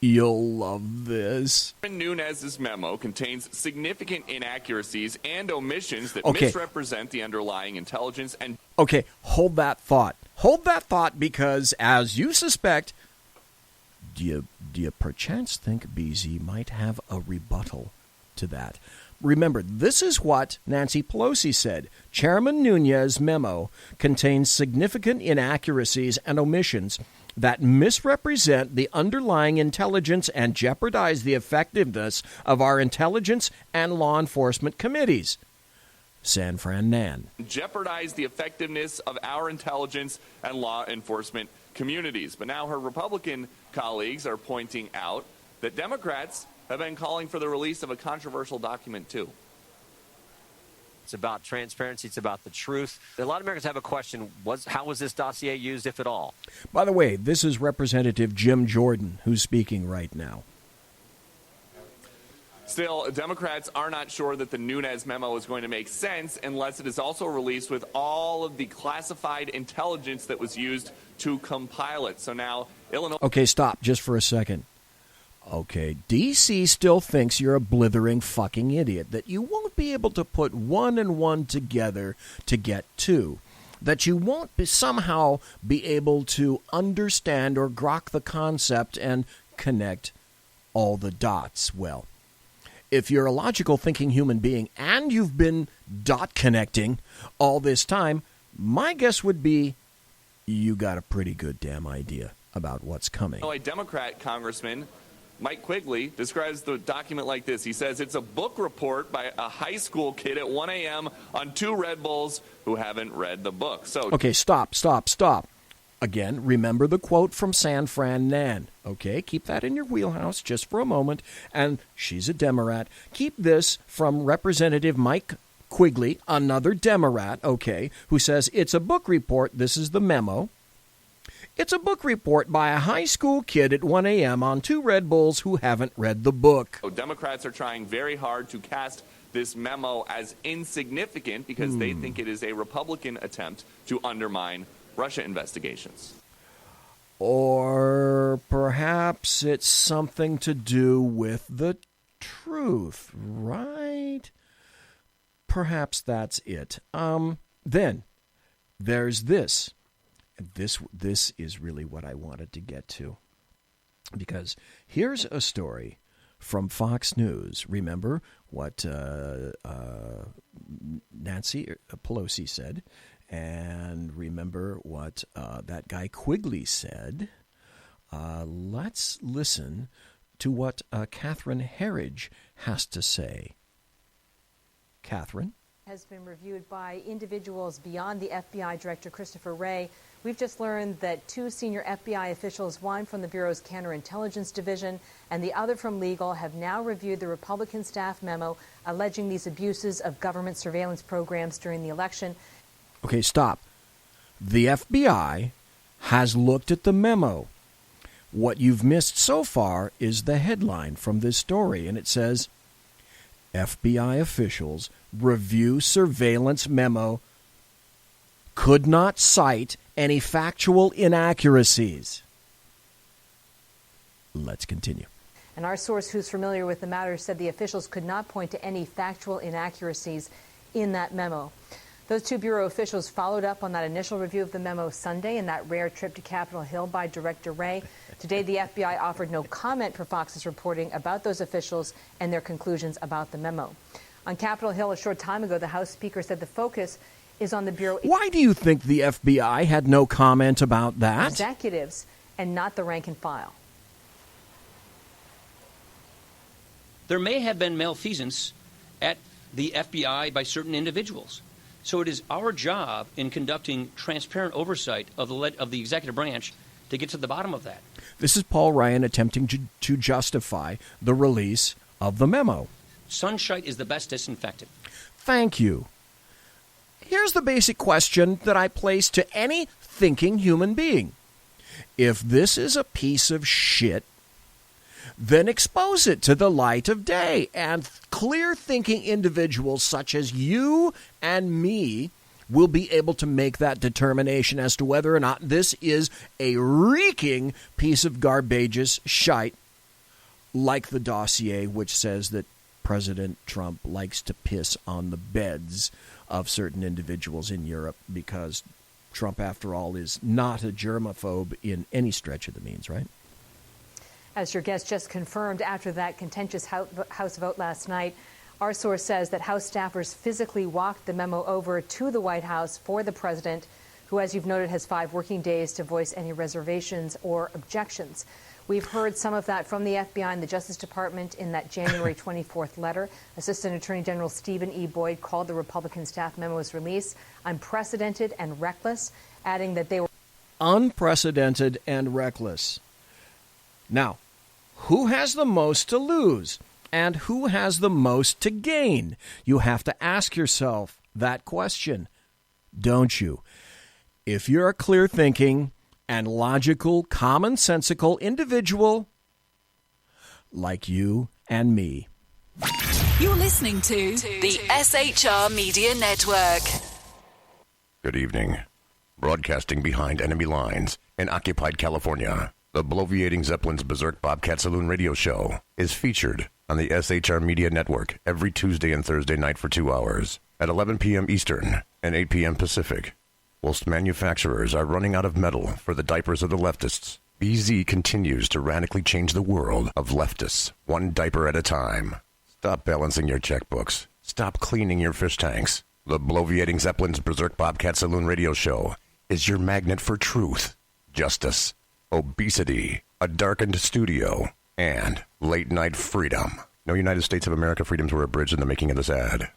You'll love this. Chairman Nunes' memo contains significant inaccuracies and omissions that misrepresent the underlying intelligence and... Okay, hold that thought. Hold that thought because, as you suspect, do you perchance think BZ might have a rebuttal to that? Remember, this is what Nancy Pelosi said. Chairman Nunes' memo contains significant inaccuracies and omissions that misrepresent the underlying intelligence and jeopardize the effectiveness of our intelligence and law enforcement committees. San Fran Nan. Jeopardize the effectiveness of our intelligence and law enforcement communities. But now her Republican colleagues are pointing out that Democrats have been calling for the release of a controversial document, too. It's about transparency. It's about the truth. A lot of Americans have a question, how was this dossier used, if at all? By the way, this is Representative Jim Jordan who's speaking right now. Still, Democrats are not sure that the Nunes memo is going to make sense unless it is also released with all of the classified intelligence that was used to compile it. So now, Illinois... Okay, stop just for a second. Okay, D.C. still thinks you're a blithering fucking idiot, that you won't be able to put 1 and 1 together to get 2, that you won't somehow be able to understand or grok the concept and connect all the dots. Well, if you're a logical thinking human being and you've been dot connecting all this time, my guess would be you got a pretty good damn idea about what's coming. A Democrat congressman, Mike Quigley, describes the document like this. He says it's a book report by a high school kid at 1 a.m. on 2 Red Bulls who haven't read the book. So, okay, stop. Again, remember the quote from San Fran Nan. Okay, keep that in your wheelhouse just for a moment. And she's a Demorat. Keep this from Representative Mike Quigley, another Demorat, okay, who says it's a book report. This is the memo. It's a book report by a high school kid at 1 a.m. on 2 Red Bulls who haven't read the book. Democrats are trying very hard to cast this memo as insignificant because they think it is a Republican attempt to undermine Russia investigations. Or perhaps it's something to do with the truth, right? Perhaps that's it. Then there's this. This is really what I wanted to get to. Because here's a story from Fox News. Remember what Nancy Pelosi said, and remember what that guy Quigley said. Let's listen to what Catherine Herridge has to say. Catherine? Has been reviewed by individuals beyond the FBI Director Christopher Wray. We've just learned that 2 senior FBI officials, one from the Bureau's Counterintelligence Division and the other from Legal, have now reviewed the Republican staff memo alleging these abuses of government surveillance programs during the election. Okay, stop. The FBI has looked at the memo. What you've missed so far is the headline from this story, and it says, FBI officials review surveillance memo, could not cite any factual inaccuracies. Let's continue. And our source who's familiar with the matter said the officials could not point to any factual inaccuracies in that memo. Those 2 Bureau officials followed up on that initial review of the memo Sunday in that rare trip to Capitol Hill by Director Wray. Today, the FBI offered no comment for Fox's reporting about those officials and their conclusions about the memo. On Capitol Hill a short time ago, the House Speaker said the focus is on the Bureau. Why do you think the FBI had no comment about that? Executives and not the rank and file. There may have been malfeasance at the FBI by certain individuals. So it is our job in conducting transparent oversight of the executive branch to get to the bottom of that. This is Paul Ryan attempting to justify the release of the memo. Sunshine is the best disinfectant. Thank you. Here's the basic question that I place to any thinking human being. If this is a piece of shit, then expose it to the light of day, and clear-thinking individuals such as you and me will be able to make that determination as to whether or not this is a reeking piece of garbageous shite, like the dossier which says that President Trump likes to piss on the beds of certain individuals in Europe because Trump, after all, is not a germaphobe in any stretch of the means, right? As your guest just confirmed after that contentious House vote last night, our source says that House staffers physically walked the memo over to the White House for the president, who, as you've noted, has 5 working days to voice any reservations or objections. We've heard some of that from the FBI and the Justice Department in that January 24th letter. Assistant Attorney General Stephen E. Boyd called the Republican staff memo's release unprecedented and reckless, adding that they were unprecedented and reckless. Now, who has the most to lose and who has the most to gain? You have to ask yourself that question, don't you? If you're a clear-thinking and logical, commonsensical individual like you and me. You're listening to the SHR Media Network. Good evening. Broadcasting behind enemy lines in occupied California. The bloviating Zeppelin's Berserk Bobcat Saloon radio show is featured on the SHR Media Network every Tuesday and Thursday night for 2 hours at 11 p.m. Eastern and 8 p.m. Pacific. Whilst manufacturers are running out of metal for the diapers of the leftists, BZ continues to radically change the world of leftists, one diaper at a time. Stop balancing your checkbooks. Stop cleaning your fish tanks. The bloviating Zeppelin's Berserk Bobcat Saloon radio show is your magnet for truth, justice, obesity, a darkened studio, and late-night freedom. No United States of America freedoms were abridged in the making of this ad.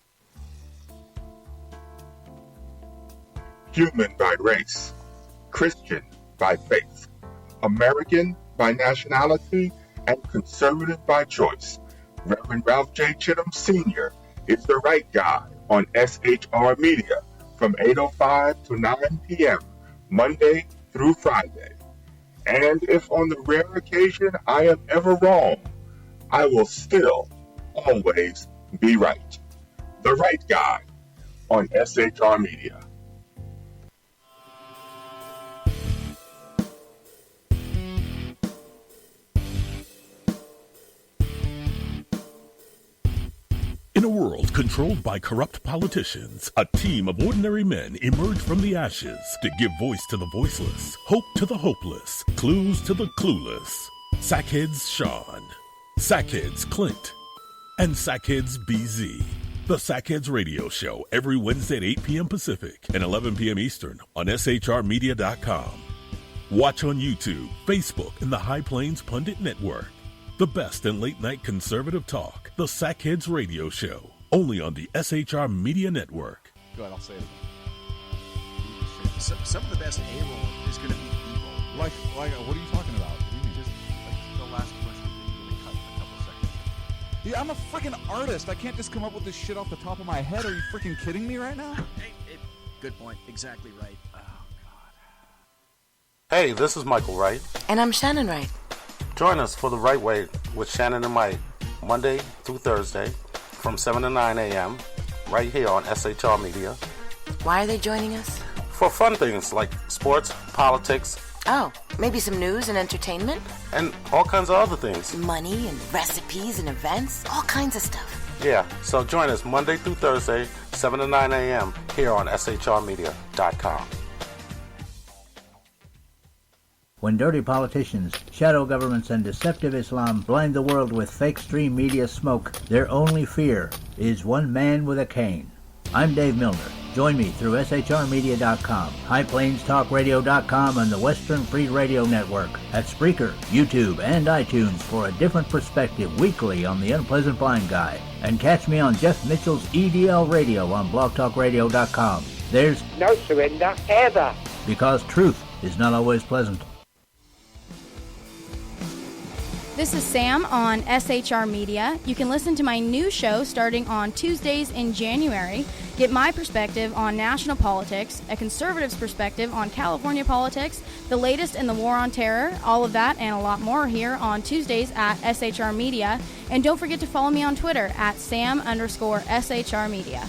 Human by race, Christian by faith, American by nationality, and conservative by choice. Reverend Ralph J. Chittum Sr. is the right guy on SHR Media from 8:05 to 9 p.m., Monday through Friday. And if on the rare occasion I am ever wrong, I will still always be right. The right guy on SHR Media. In a world controlled by corrupt politicians, a team of ordinary men emerge from the ashes to give voice to the voiceless, hope to the hopeless, clues to the clueless. Sackheads Sean, Sackheads Clint, and Sackheads BZ. The Sackheads Radio Show every Wednesday at 8 p.m. Pacific and 11 p.m. Eastern on SHRmedia.com. Watch on YouTube, Facebook, and the High Plains Pundit Network. The best in late-night conservative talk, the Sackheads Radio Show, only on the SHR Media Network. Go ahead, I'll say it. Some of the best A-roll is going to be B-roll. Like, what are you talking about? What do you mean? Just like the last question that you really cut a couple seconds. Yeah, I'm a freaking artist. I can't just come up with this shit off the top of my head. Are you freaking kidding me right now? Good point. Exactly right. Oh, God. Hey, this is Michael Wright. And I'm Shannon Wright. Join us for The Right Way with Shannon and Mike, Monday through Thursday from 7 to 9 a.m. right here on SHR Media. Why are they joining us? For fun things like sports, politics. Oh, maybe some news and entertainment? And all kinds of other things. Money and recipes and events, all kinds of stuff. Yeah, so join us Monday through Thursday, 7 to 9 a.m. here on SHRmedia.com. When dirty politicians, shadow governments, and deceptive Islam blind the world with fake stream media smoke, their only fear is one man with a cane. I'm Dave Milner. Join me through SHRmedia.com, HighPlainsTalkRadio.com, and the Western Free Radio Network at Spreaker, YouTube, and iTunes for a different perspective weekly on the Unpleasant Blind Guy. And catch me on Jeff Mitchell's EDL Radio on BlogTalkRadio.com. There's no surrender ever, because truth is not always pleasant. This is Sam on SHR Media. You can listen to my new show starting on Tuesdays in January. Get my perspective on national politics, a conservative's perspective on California politics, the latest in the war on terror, all of that and a lot more here on Tuesdays at SHR Media. And don't forget to follow me on Twitter at Sam_SHR Media.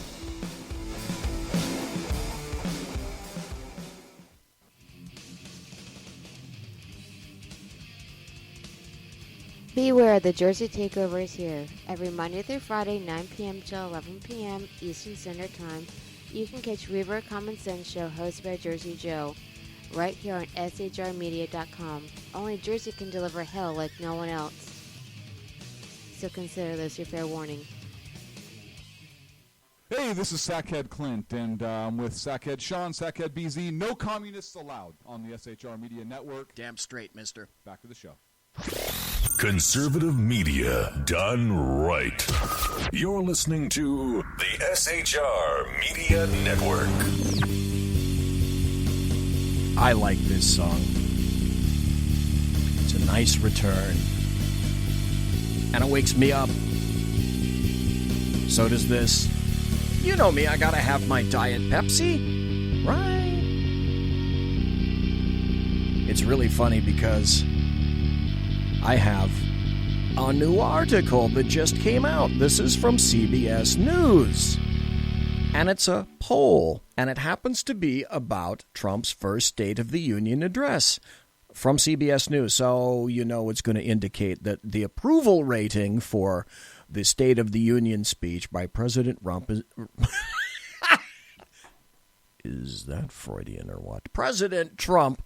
Beware, the Jersey Takeover is here. Every Monday through Friday, 9 p.m. till 11 p.m. Eastern Standard Time, you can catch Reaver Common Sense Show hosted by Jersey Joe, right here on SHRmedia.com. Only Jersey can deliver hell like no one else. So consider this your fair warning. Hey, this is Sackhead Clint, and I'm with Sackhead Sean, Sackhead BZ. No communists allowed on the SHR Media Network. Damn straight, mister. Back to the show. Conservative media done right. You're listening to the SHR Media Network. I like this song. It's a nice return. And it wakes me up. So does this. You know me, I gotta have my Diet Pepsi, right? It's really funny because I have a new article that just came out. This is from CBS News. And it's a poll, and it happens to be about Trump's first State of the Union address from CBS News. So, you know, it's going to indicate that the approval rating for the State of the Union speech by President Trump is... Is that Freudian or what? President Trump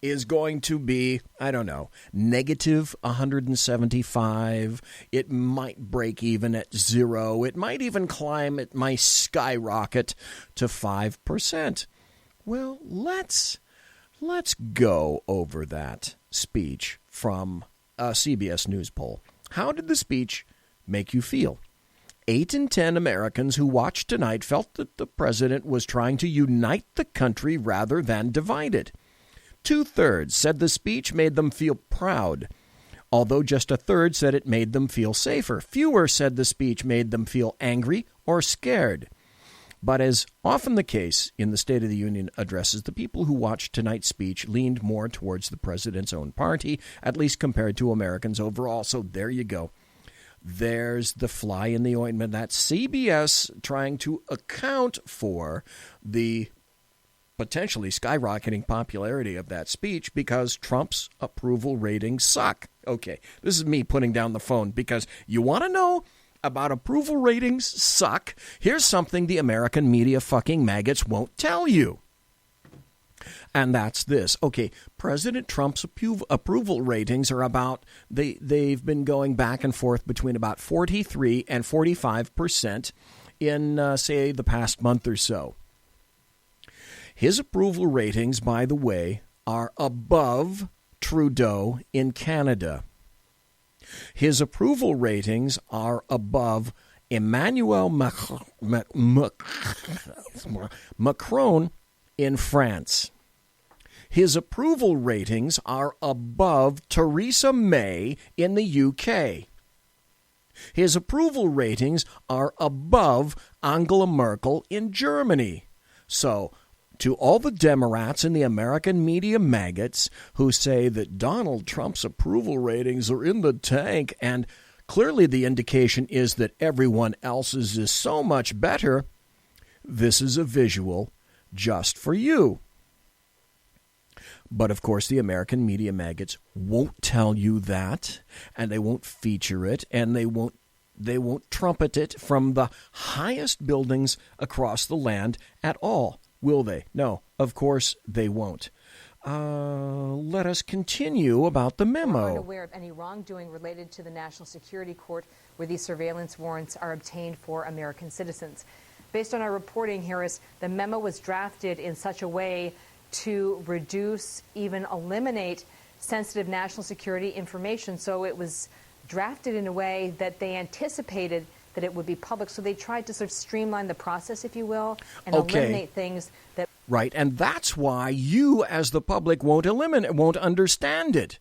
is going to be, I don't know, negative 175. It might break even at 0. It might even climb, it might skyrocket to 5%. Well, let's go over that speech from a CBS News poll. How did the speech make you feel? 8 in 10 Americans who watched tonight felt that the president was trying to unite the country rather than divide it. 2/3 said the speech made them feel proud, although just 1/3 said it made them feel safer. Fewer said the speech made them feel angry or scared. But as often the case in the State of the Union addresses, the people who watched tonight's speech leaned more towards the president's own party, at least compared to Americans overall. So there you go. There's the fly in the ointment. That's CBS trying to account for the potentially skyrocketing popularity of that speech because Trump's approval ratings suck. Okay, this is me putting down the phone because you want to know about approval ratings suck? Here's something the American media fucking maggots won't tell you. And that's this. Okay, President Trump's approval ratings are about, they've been going back and forth between about 43 and 45% in, say, the past month or so. His approval ratings, by the way, are above Trudeau in Canada. His approval ratings are above Emmanuel Macron in France. His approval ratings are above Theresa May in the UK. His approval ratings are above Angela Merkel in Germany. So, to all the Demorats and the American media maggots who say that Donald Trump's approval ratings are in the tank, and clearly the indication is that everyone else's is so much better, this is a visual just for you. But, of course, the American media maggots won't tell you that, and they won't feature it, and they won't trumpet it from the highest buildings across the land at all. Will they? No, of course they won't. Let us continue about the memo. We're unaware of any wrongdoing related to the National Security Court where these surveillance warrants are obtained for American citizens. Based on our reporting, Harris, the memo was drafted in such a way to reduce, even eliminate sensitive national security information. So it was drafted in a way that they anticipated that it would be public. So they tried to sort of streamline the process, if you will, and eliminate things that... Right, and that's why you, as the public, won't understand it.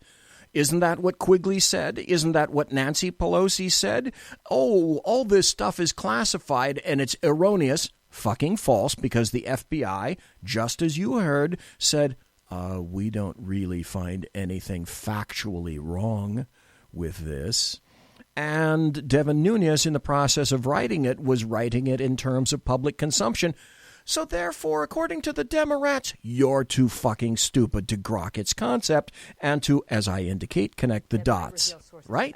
Isn't that what Quigley said? Isn't that what Nancy Pelosi said? Oh, all this stuff is classified and it's erroneous. Fucking false, because the FBI, just as you heard, said, we don't really find anything factually wrong with this. And Devin Nunes, in the process of writing it, was writing it in terms of public consumption. So therefore, according to the Demorats, you're too fucking stupid to grok its concept and to, as I indicate, connect the dots. Right?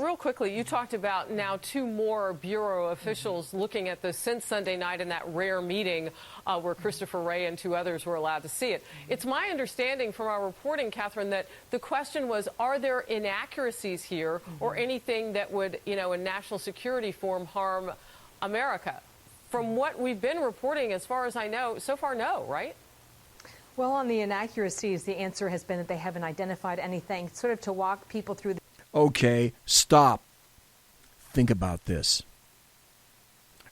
Real quickly, you talked about now 2 more Bureau officials looking at this since Sunday night in that rare meeting where Christopher Wray and 2 others were allowed to see it. It's my understanding from our reporting, Catherine, that the question was, are there inaccuracies here or anything that would, in national security form, harm America? From what we've been reporting, as far as I know, so far, no, right? Well, on the inaccuracies, the answer has been that they haven't identified anything, sort of to walk people through the... Okay, stop. Think about this.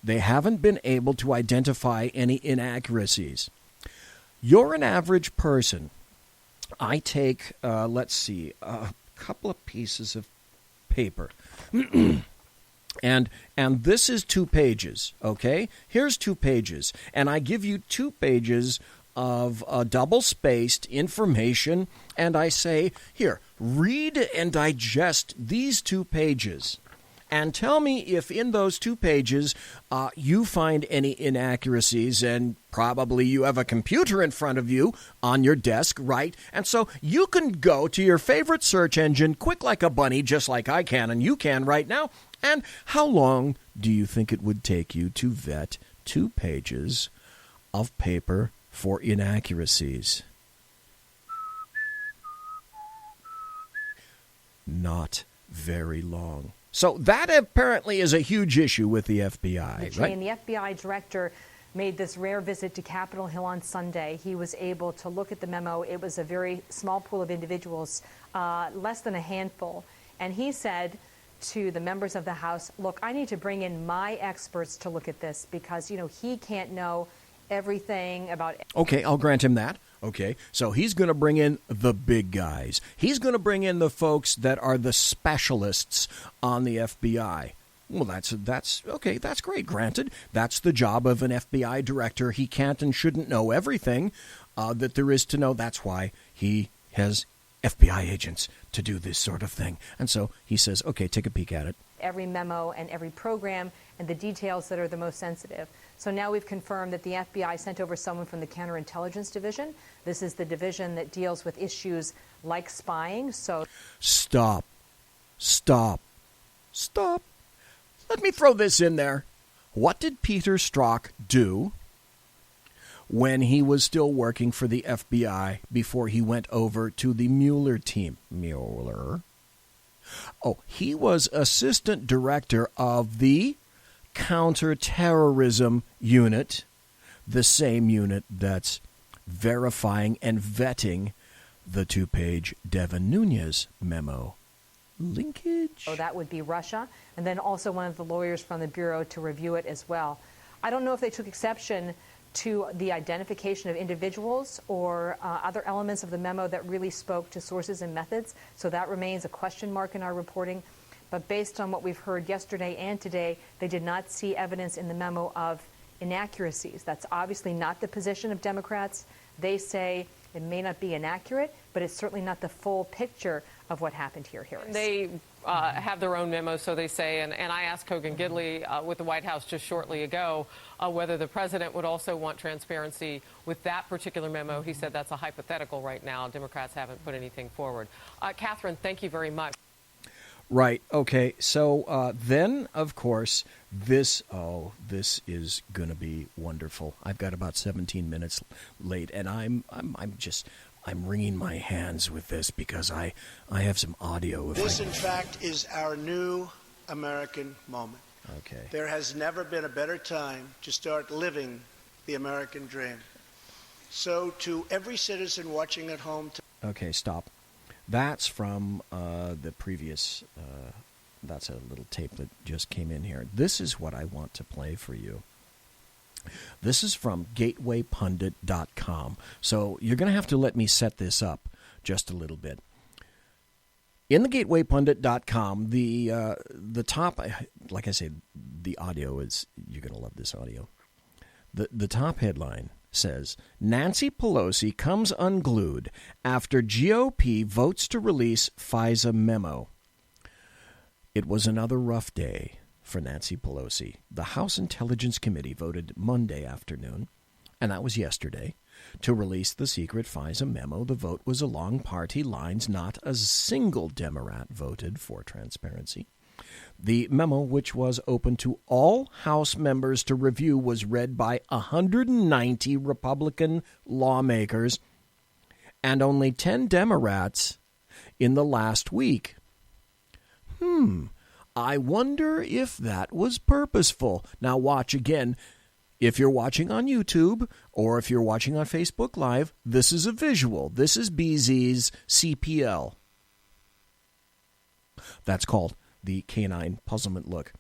They haven't been able to identify any inaccuracies. You're an average person. I take, let's see, a couple of pieces of paper. And this is 2 pages, okay? Here's 2 pages. And I give you 2 pages of double-spaced information, and I say, here, read and digest these 2 pages, and tell me if in those 2 pages you find any inaccuracies, and probably you have a computer in front of you on your desk, right? And so you can go to your favorite search engine, quick like a bunny, just like I can, and you can right now. And how long do you think it would take you to vet 2 pages of paper for inaccuracies? Not very long. So that apparently is a huge issue with the FBI, right? And the FBI director made this rare visit to Capitol Hill on Sunday. He was able to look at the memo. It was a very small pool of individuals, less than a handful. And he said to the members of the House, look, I need to bring in my experts to look at this because, he can't know everything about... Okay, I'll grant him that. Okay, so he's going to bring in the big guys. He's going to bring in the folks that are the specialists on the FBI. Well, that's okay. That's great. Granted, that's the job of an FBI director. He can't and shouldn't know everything that there is to know. That's why he has FBI agents to do this sort of thing. And so he says, okay, take a peek at it. Every memo and every program and the details that are the most sensitive. So now we've confirmed that the FBI sent over someone from the Counterintelligence Division. This is the division that deals with issues like spying. So Stop. Let me throw this in there. What did Peter Strzok do when he was still working for the FBI before he went over to the Mueller team? Mueller? Oh, he was assistant director of the counterterrorism unit, the same unit that's verifying and vetting the two-page Devin Nunes memo. Linkage? So that would be Russia, and then also one of the lawyers from the Bureau to review it as well. I don't know if they took exception to the identification of individuals or other elements of the memo that really spoke to sources and methods, so that remains a question mark in our reporting. But based on what we've heard yesterday and today, they did not see evidence in the memo of inaccuracies. That's obviously not the position of Democrats. They say it may not be inaccurate, but it's certainly not the full picture of what happened here, Harris. They have their own memo, so they say, and I asked Hogan Gidley with the White House just shortly ago whether the president would also want transparency with that particular memo. He said that's a hypothetical right now. Democrats haven't put anything forward. Catherine, thank you very much. Right. Okay. So then, of course, this is going to be wonderful. I've got about 17 minutes late, and I'm wringing my hands with this because I have some audio. This, in fact, is our new American moment. Okay. There has never been a better time to start living the American dream. So, to every citizen watching at home. Okay. Stop. That's from the previous, that's a little tape that just came in here. This is what I want to play for you. This is from gatewaypundit.com. So you're going to have to let me set this up just a little bit. In the gatewaypundit.com, the top, like I said, the audio is, you're going to love this audio. The top headline says, Nancy Pelosi comes unglued after GOP votes to release FISA memo. It was another rough day for Nancy Pelosi. The House Intelligence Committee voted Monday afternoon, and that was yesterday, to release the secret FISA memo. The vote was along party lines. Not a single Demorat voted for transparency. The memo, which was open to all House members to review, was read by 190 Republican lawmakers and only 10 Democrats in the last week. I wonder if that was purposeful. Now watch again. If you're watching on YouTube or if you're watching on Facebook Live, this is a visual. This is BZ's CPL. That's called the canine puzzlement look.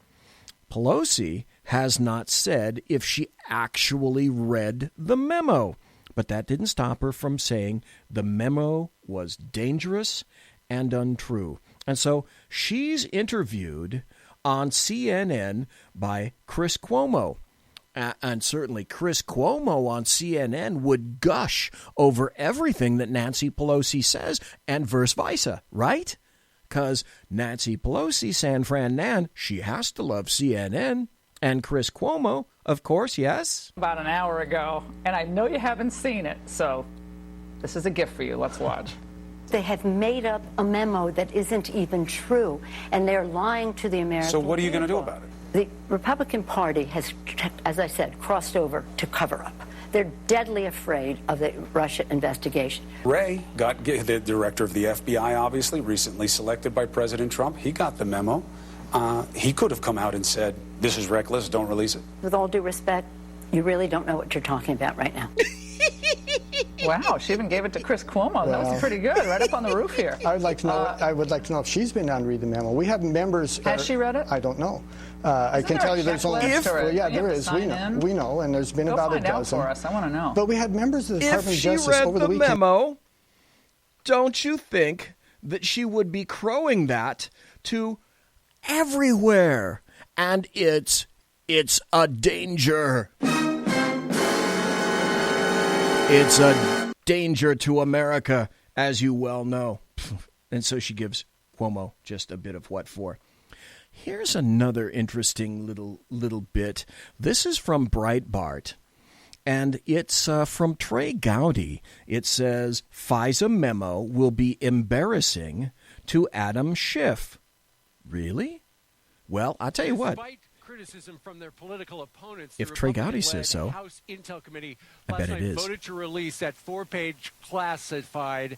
Pelosi has not said if she actually read the memo, but that didn't stop her from saying the memo was dangerous and untrue. And so she's interviewed on CNN by Chris Cuomo. And certainly Chris Cuomo on CNN would gush over everything that Nancy Pelosi says and vice versa, right? Because Nancy Pelosi, San Fran Nan, she has to love CNN. And Chris Cuomo, of course, yes? About an hour ago, and I know you haven't seen it, so this is a gift for you. Let's watch. They have made up a memo that isn't even true, and they're lying to the American people. So what are you going to do about it? The Republican Party has, as I said, crossed over to cover up. They're deadly afraid of the Russia investigation. Ray got the director of the FBI, obviously, recently selected by President Trump. He got the memo. He could have come out and said, this is reckless, don't release it. With all due respect, you really don't know what you're talking about right now. Wow, she even gave it to Chris Cuomo. That was pretty good, right up on the roof here. I would like to know. I would like to know if she's been down to read the memo. We have members. Has she read it? I don't know. I can tell you there's only. Yeah, there is. We know, and there's been about a dozen. Go find out for us. I want to know. But we had members of the Department of Justice over the weekend. If she read the memo, don't you think that she would be crowing that to everywhere? And it's a danger. It's a danger to America, as you well know. And so she gives Cuomo just a bit of what for. Here's another interesting little bit. This is from Breitbart, and it's from Trey Gowdy. It says, FISA memo will be embarrassing to Adam Schiff. Really? Well, I'll tell you what. Criticism from their political opponents. If Trey Gowdy says so, House Intel Committee I bet it is. Voted to release that 4-page classified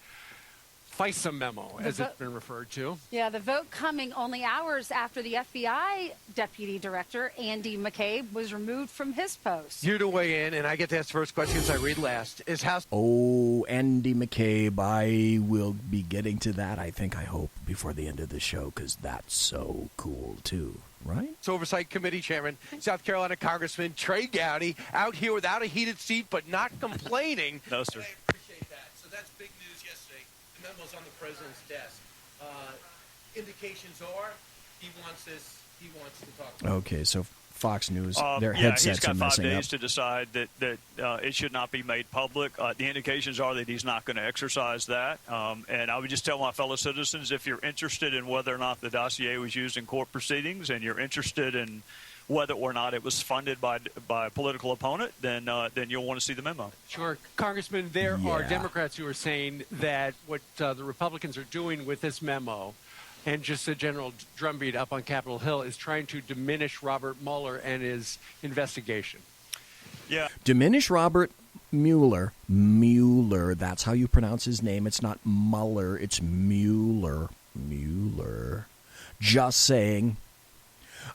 FISA memo, as it's been referred to. Yeah, the vote coming only hours after the FBI Deputy Director, Andy McCabe, was removed from his post. You to weigh in, and I get to ask the first question because I read last. Is House... Oh, Andy McCabe, I will be getting to that, I hope, before the end of the show, because that's so cool, too. Right? Oversight Committee Chairman, South Carolina Congressman Trey Gowdy, out here without a heated seat, but not complaining. No, sir. I appreciate that. So that's big news yesterday. The memo's on the president's desk. Indications are he wants to talk about it. Okay, so Fox News, their headsets are messing up. He's got 5 days to decide that it should not be made public. The indications are that he's not going to exercise that. And I would just tell my fellow citizens, if you're interested in whether or not the dossier was used in court proceedings and you're interested in whether or not it was funded by a political opponent, then you'll want to see the memo. Sure. Congressman, there are Democrats who are saying that what the Republicans are doing with this memo and just a general drumbeat up on Capitol Hill is trying to diminish Robert Mueller and his investigation. Yeah. Diminish Robert Mueller. Mueller, that's how you pronounce his name. It's not Mueller, it's Mueller. Mueller. Just saying.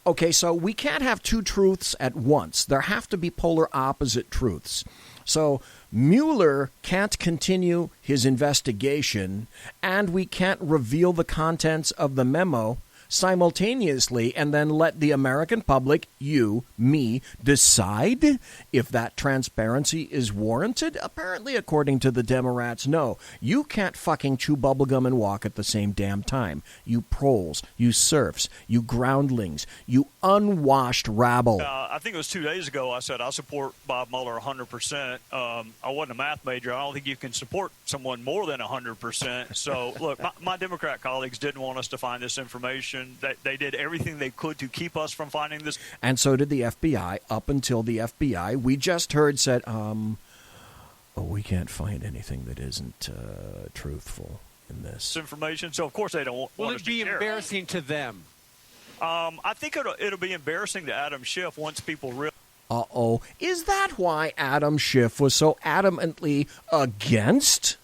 Okay, so we can't have two truths at once. There have to be polar opposite truths. So Mueller can't continue his investigation, and we can't reveal the contents of the memo simultaneously and then let the American public, you, me, decide if that transparency is warranted? Apparently, according to the Demorats, no. You can't fucking chew bubblegum and walk at the same damn time. You proles, you serfs, you groundlings, you unwashed rabble. I think it was 2 days ago I said I support Bob Mueller 100%. I wasn't a math major. I don't think you can support someone more than 100%. So, look, my Democrat colleagues didn't want us to find this information. They did everything they could to keep us from finding this. And so did the FBI, up until the FBI, we just heard, said, we can't find anything that isn't truthful in this information. So, of course, they don't want us to share. Will it be embarrassing to them? I think it'll be embarrassing to Adam Schiff once people realize. Uh-oh. Is that why Adam Schiff was so adamantly against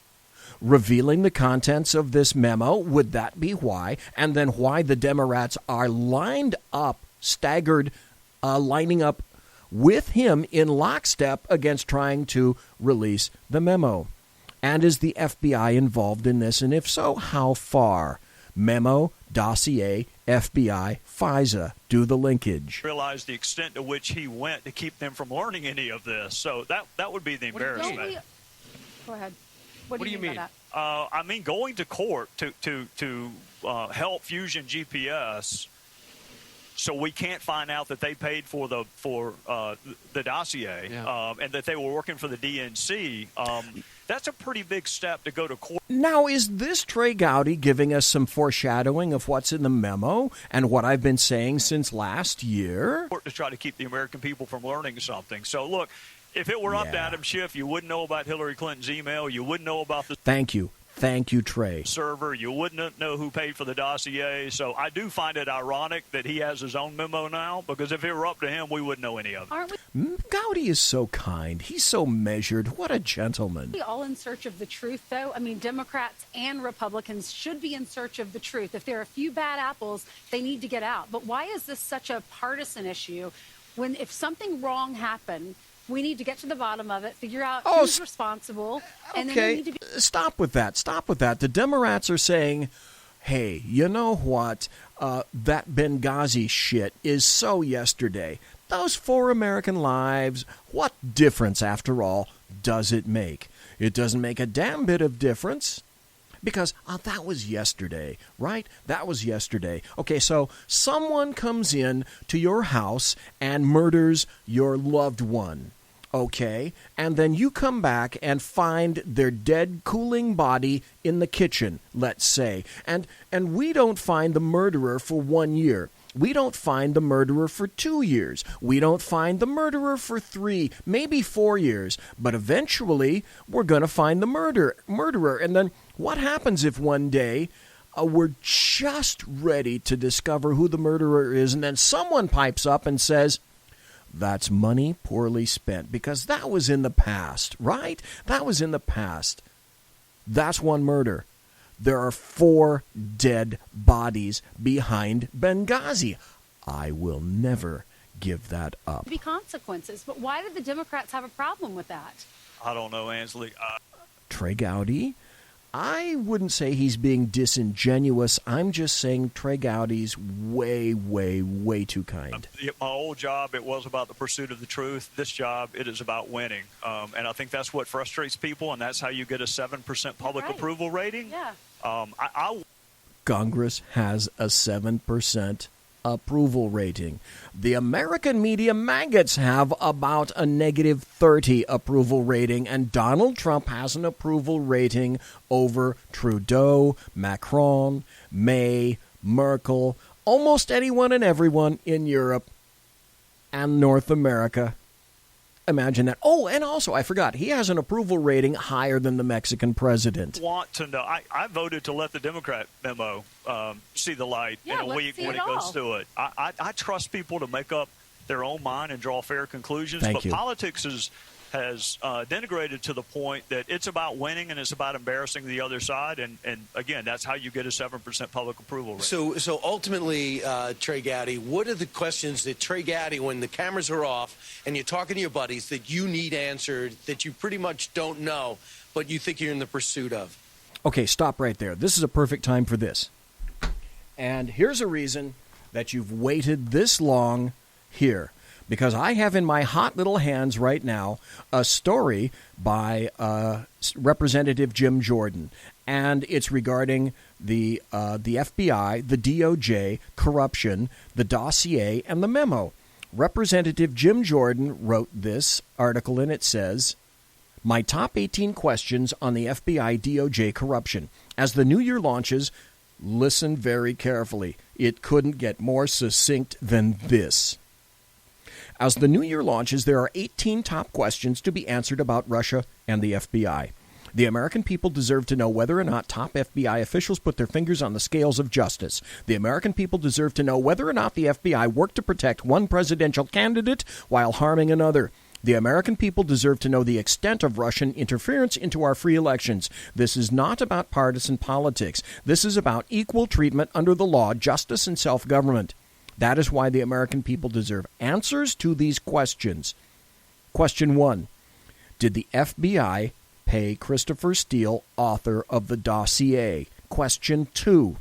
revealing the contents of this memo? Would that be why? And then why the Democrats are lined up, staggered, lining up with him in lockstep against trying to release the memo? And is the FBI involved in this? And if so, how far? Memo, dossier, FBI, FISA. Do the linkage. Realize the extent to which he went to keep them from learning any of this. So that would be the embarrassment. Go ahead. What do you mean? I mean, going to court to help Fusion GPS, so we can't find out that they paid for the dossier, and that they were working for the DNC. That's a pretty big step to go to court. Now, is this Trey Gowdy giving us some foreshadowing of what's in the memo and what I've been saying since last year? To try to keep the American people from learning something. So, look. If it were up to Adam Schiff, you wouldn't know about Hillary Clinton's email. You wouldn't know about the Thank you, Trey. Server. You wouldn't know who paid for the dossier. So I do find it ironic that he has his own memo now, because if it were up to him, we wouldn't know any of it. Gowdy is so kind. He's so measured. What a gentleman. Are we all in search of the truth, though? I mean, Democrats and Republicans should be in search of the truth. If there are a few bad apples, they need to get out. But why is this such a partisan issue when if something wrong happened, We need to get to the bottom of it, figure out who's responsible, and then we need to be... Stop with that. Stop with that. The Demorats are saying, hey, you know what? That Benghazi shit is so yesterday. Those 4 American lives, what difference, after all, does it make? It doesn't make a damn bit of difference. Because that was yesterday, right? That was yesterday. Okay, so someone comes in to your house and murders your loved one, okay? And then you come back and find their dead, cooling body in the kitchen, let's say. And we don't find the murderer for 1 year. We don't find the murderer for 2 years. We don't find the murderer for 3, maybe 4 years. But eventually, we're going to find the murderer. And then what happens if one day we're just ready to discover who the murderer is, and then someone pipes up and says, that's money poorly spent, because that was in the past, right? That was in the past. That's one murder. There are 4 dead bodies behind Benghazi. I will never give that up. Be consequences, but why did the Democrats have a problem with that? I don't know, Ansley. Trey Gowdy? I wouldn't say he's being disingenuous. I'm just saying Trey Gowdy's way, way, way too kind. My old job, it was about the pursuit of the truth. This job, it is about winning. And I think that's what frustrates people, and that's how you get a 7% public approval rating. Yeah. Congress has a 7% approval rating. The American media maggots have about a negative 30 approval rating, and Donald Trump has an approval rating over Trudeau, Macron, May, Merkel, almost anyone and everyone in Europe and North America. Imagine that. Oh, and also, I forgot, he has an approval rating higher than the Mexican president. Want to know? I voted to let the Democrat memo see the light in a week when it goes through it. I trust people to make up their own mind and draw fair conclusions. Thank you. Politics has denigrated to the point that it's about winning and it's about embarrassing the other side. And again, that's how you get a 7% public approval rate. So ultimately, Trey Gowdy, what are the questions that Trey Gowdy, when the cameras are off and you're talking to your buddies, that you need answered, that you pretty much don't know, but you think you're in the pursuit of? Okay, stop right there. This is a perfect time for this. And here's a reason that you've waited this long here. Because I have in my hot little hands right now a story by Representative Jim Jordan, and it's regarding the FBI, the DOJ, corruption, the dossier, and the memo. Representative Jim Jordan wrote this article, and it says, "My top 18 questions on the FBI DOJ corruption. As the new year launches, listen very carefully. It couldn't get more succinct than this. As the new year launches, there are 18 top questions to be answered about Russia and the FBI. The American people deserve to know whether or not top FBI officials put their fingers on the scales of justice. The American people deserve to know whether or not the FBI worked to protect one presidential candidate while harming another. The American people deserve to know the extent of Russian interference into our free elections. This is not about partisan politics. This is about equal treatment under the law, justice, and self-government. That is why the American people deserve answers to these questions. Question 1. Did the FBI pay Christopher Steele, author of the dossier? Question 2.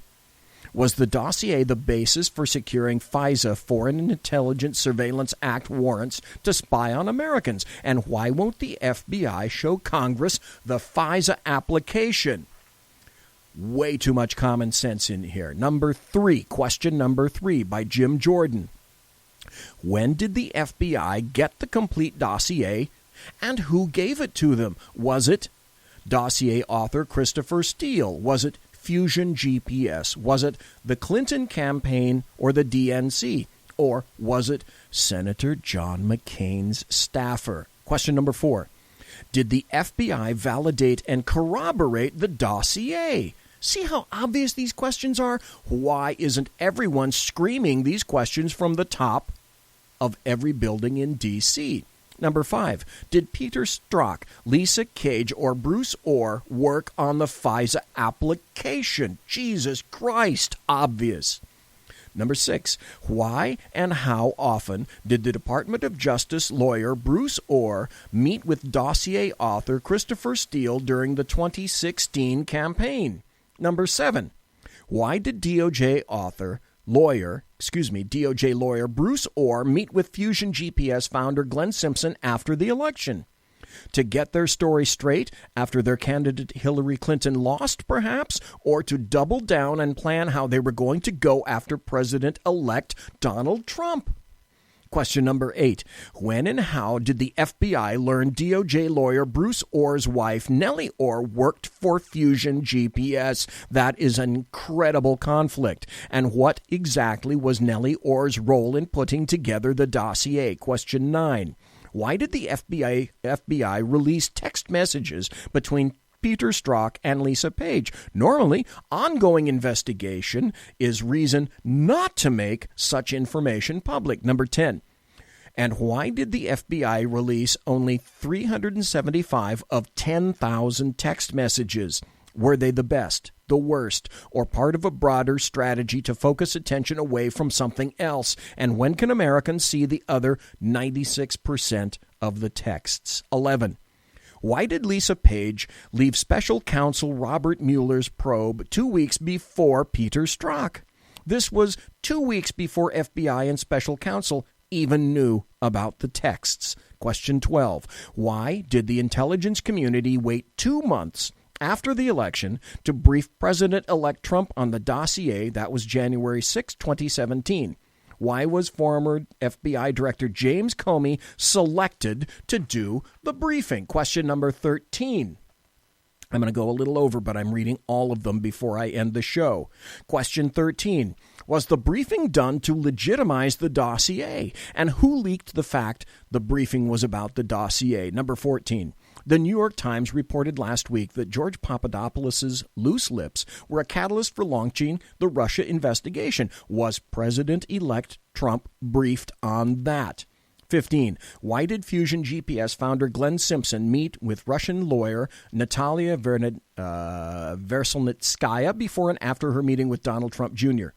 Was the dossier the basis for securing FISA, Foreign Intelligence Surveillance Act warrants to spy on Americans? And why won't the FBI show Congress the FISA application? Way too much common sense in here. Question number 3 by Jim Jordan. When did the FBI get the complete dossier, and who gave it to them? Was it dossier author Christopher Steele? Was it Fusion GPS? Was it the Clinton campaign or the DNC? Or was it Senator John McCain's staffer? Question number 4. Did the FBI validate and corroborate the dossier? See how obvious these questions are? Why isn't everyone screaming these questions from the top of every building in D.C.? Number 5, did Peter Strzok, Lisa Cage, or Bruce Orr work on the FISA application? Jesus Christ, obvious. Number 6, why and how often did the Department of Justice lawyer Bruce Orr meet with dossier author Christopher Steele during the 2016 campaign? Number 7, why did DOJ lawyer Bruce Orr meet with Fusion GPS founder Glenn Simpson after the election? To get their story straight after their candidate Hillary Clinton lost, perhaps? Or to double down and plan how they were going to go after President-elect Donald Trump? Question number 8. When and how did the FBI learn DOJ lawyer Bruce Orr's wife, Nellie Orr, worked for Fusion GPS? That is an incredible conflict. And what exactly was Nellie Orr's role in putting together the dossier? Question 9. Why did the FBI release text messages between Peter Strzok and Lisa Page? Normally, ongoing investigation is reason not to make such information public. Number 10. And why did the FBI release only 375 of 10,000 text messages? Were they the best, the worst, or part of a broader strategy to focus attention away from something else? And when can Americans see the other 96% of the texts? 11. Why did Lisa Page leave special counsel Robert Mueller's probe 2 weeks before Peter Strzok? This was 2 weeks before FBI and special counsel even knew about the texts. Question 12. Why did the intelligence community wait 2 months after the election to brief President-elect Trump on the dossier? That was January 6, 2017. Why was former FBI Director James Comey selected to do the briefing? Question number 13. I'm going to go a little over, but I'm reading all of them before I end the show. Question 13. Was the briefing done to legitimize the dossier? And who leaked the fact the briefing was about the dossier? Number 14. The New York Times reported last week that George Papadopoulos' loose lips were a catalyst for launching the Russia investigation. Was President-elect Trump briefed on that? 15. Why did Fusion GPS founder Glenn Simpson meet with Russian lawyer Natalia Verselnitskaya before and after her meeting with Donald Trump Jr.?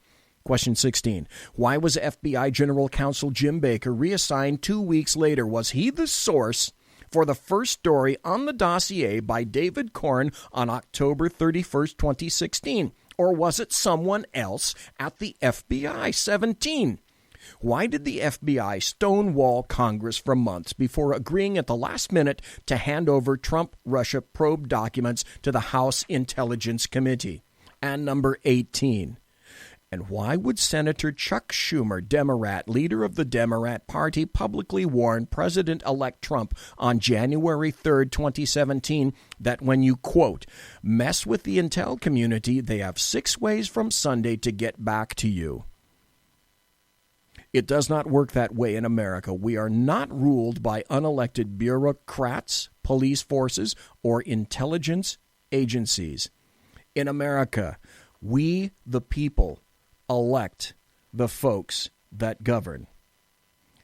Question 16. Why was FBI General Counsel Jim Baker reassigned 2 weeks later? Was he the source for the first story on the dossier by David Corn on October 31st, 2016? Or was it someone else at the FBI? 17. Why did the FBI stonewall Congress for months before agreeing at the last minute to hand over Trump-Russia probe documents to the House Intelligence Committee? And number 18. And why would Senator Chuck Schumer, Demorat, leader of the Demorat Party, publicly warn President-elect Trump on January 3rd, 2017, that when you, quote, mess with the intel community, they have 6 ways from Sunday to get back to you? It does not work that way in America. We are not ruled by unelected bureaucrats, police forces, or intelligence agencies. In America, we, the people, elect the folks that govern.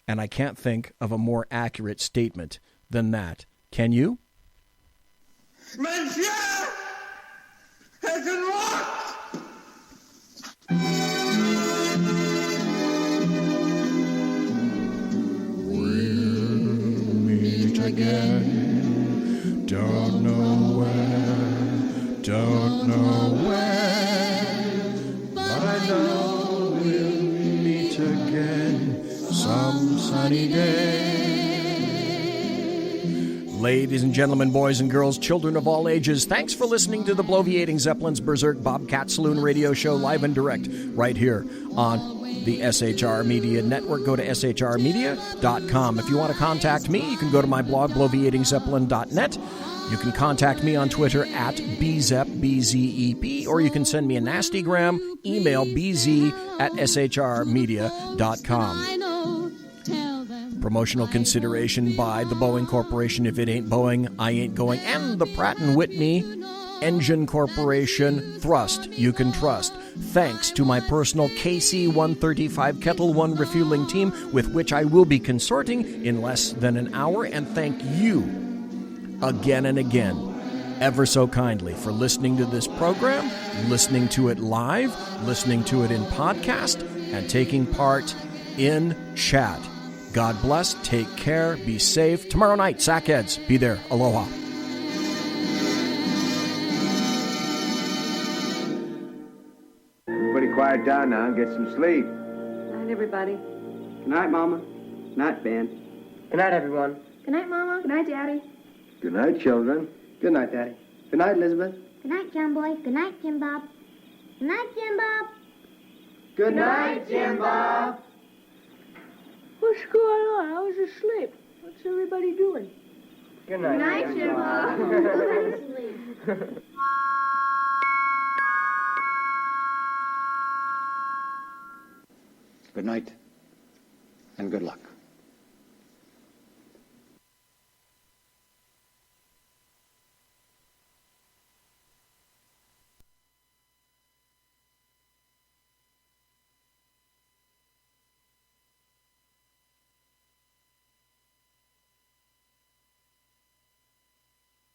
And I can't think of a more accurate statement than that. Can you? Monsieur has unlocked! We'll meet again. Don't know where, don't know where, but I know we'll meet again some sunny day. Ladies and gentlemen, boys and girls, children of all ages, thanks for listening to the Bloviating Zeppelin's Berserk Bobcat Saloon radio show live and direct right here on the SHR Media Network. Go to shrmedia.com. If you want to contact me, you can go to my blog, bloviatingzeppelin.net. You can contact me on Twitter at bzep, B-Z-E-P, or you can send me a nastygram, email bz@shrmedia.com. Promotional consideration by the Boeing Corporation. If it ain't Boeing, I ain't going. And the Pratt & Whitney Engine Corporation. Thrust you can trust. Thanks to my personal KC-135 Kettle One refueling team, with which I will be consorting in less than an hour. And thank you again and again, ever so kindly, for listening to this program, listening to it live, listening to it in podcast, and taking part in chat. God bless, take care, be safe. Tomorrow night, Sackheads, be there. Aloha. Everybody quiet down now and get some sleep. Good night, everybody. Good night, Mama. Good night, Ben. Good night, everyone. Good night, Mama. Good night, Daddy. Good night, children. Good night, Daddy. Good night, Elizabeth. Good night, John Boy. Good night, Jim Bob. Good night, Jim Bob. Good night, Jim Bob. What's going on? I was asleep. What's everybody doing? Good night, Good night, Jim Bob. Go to sleep. Good night, and good luck.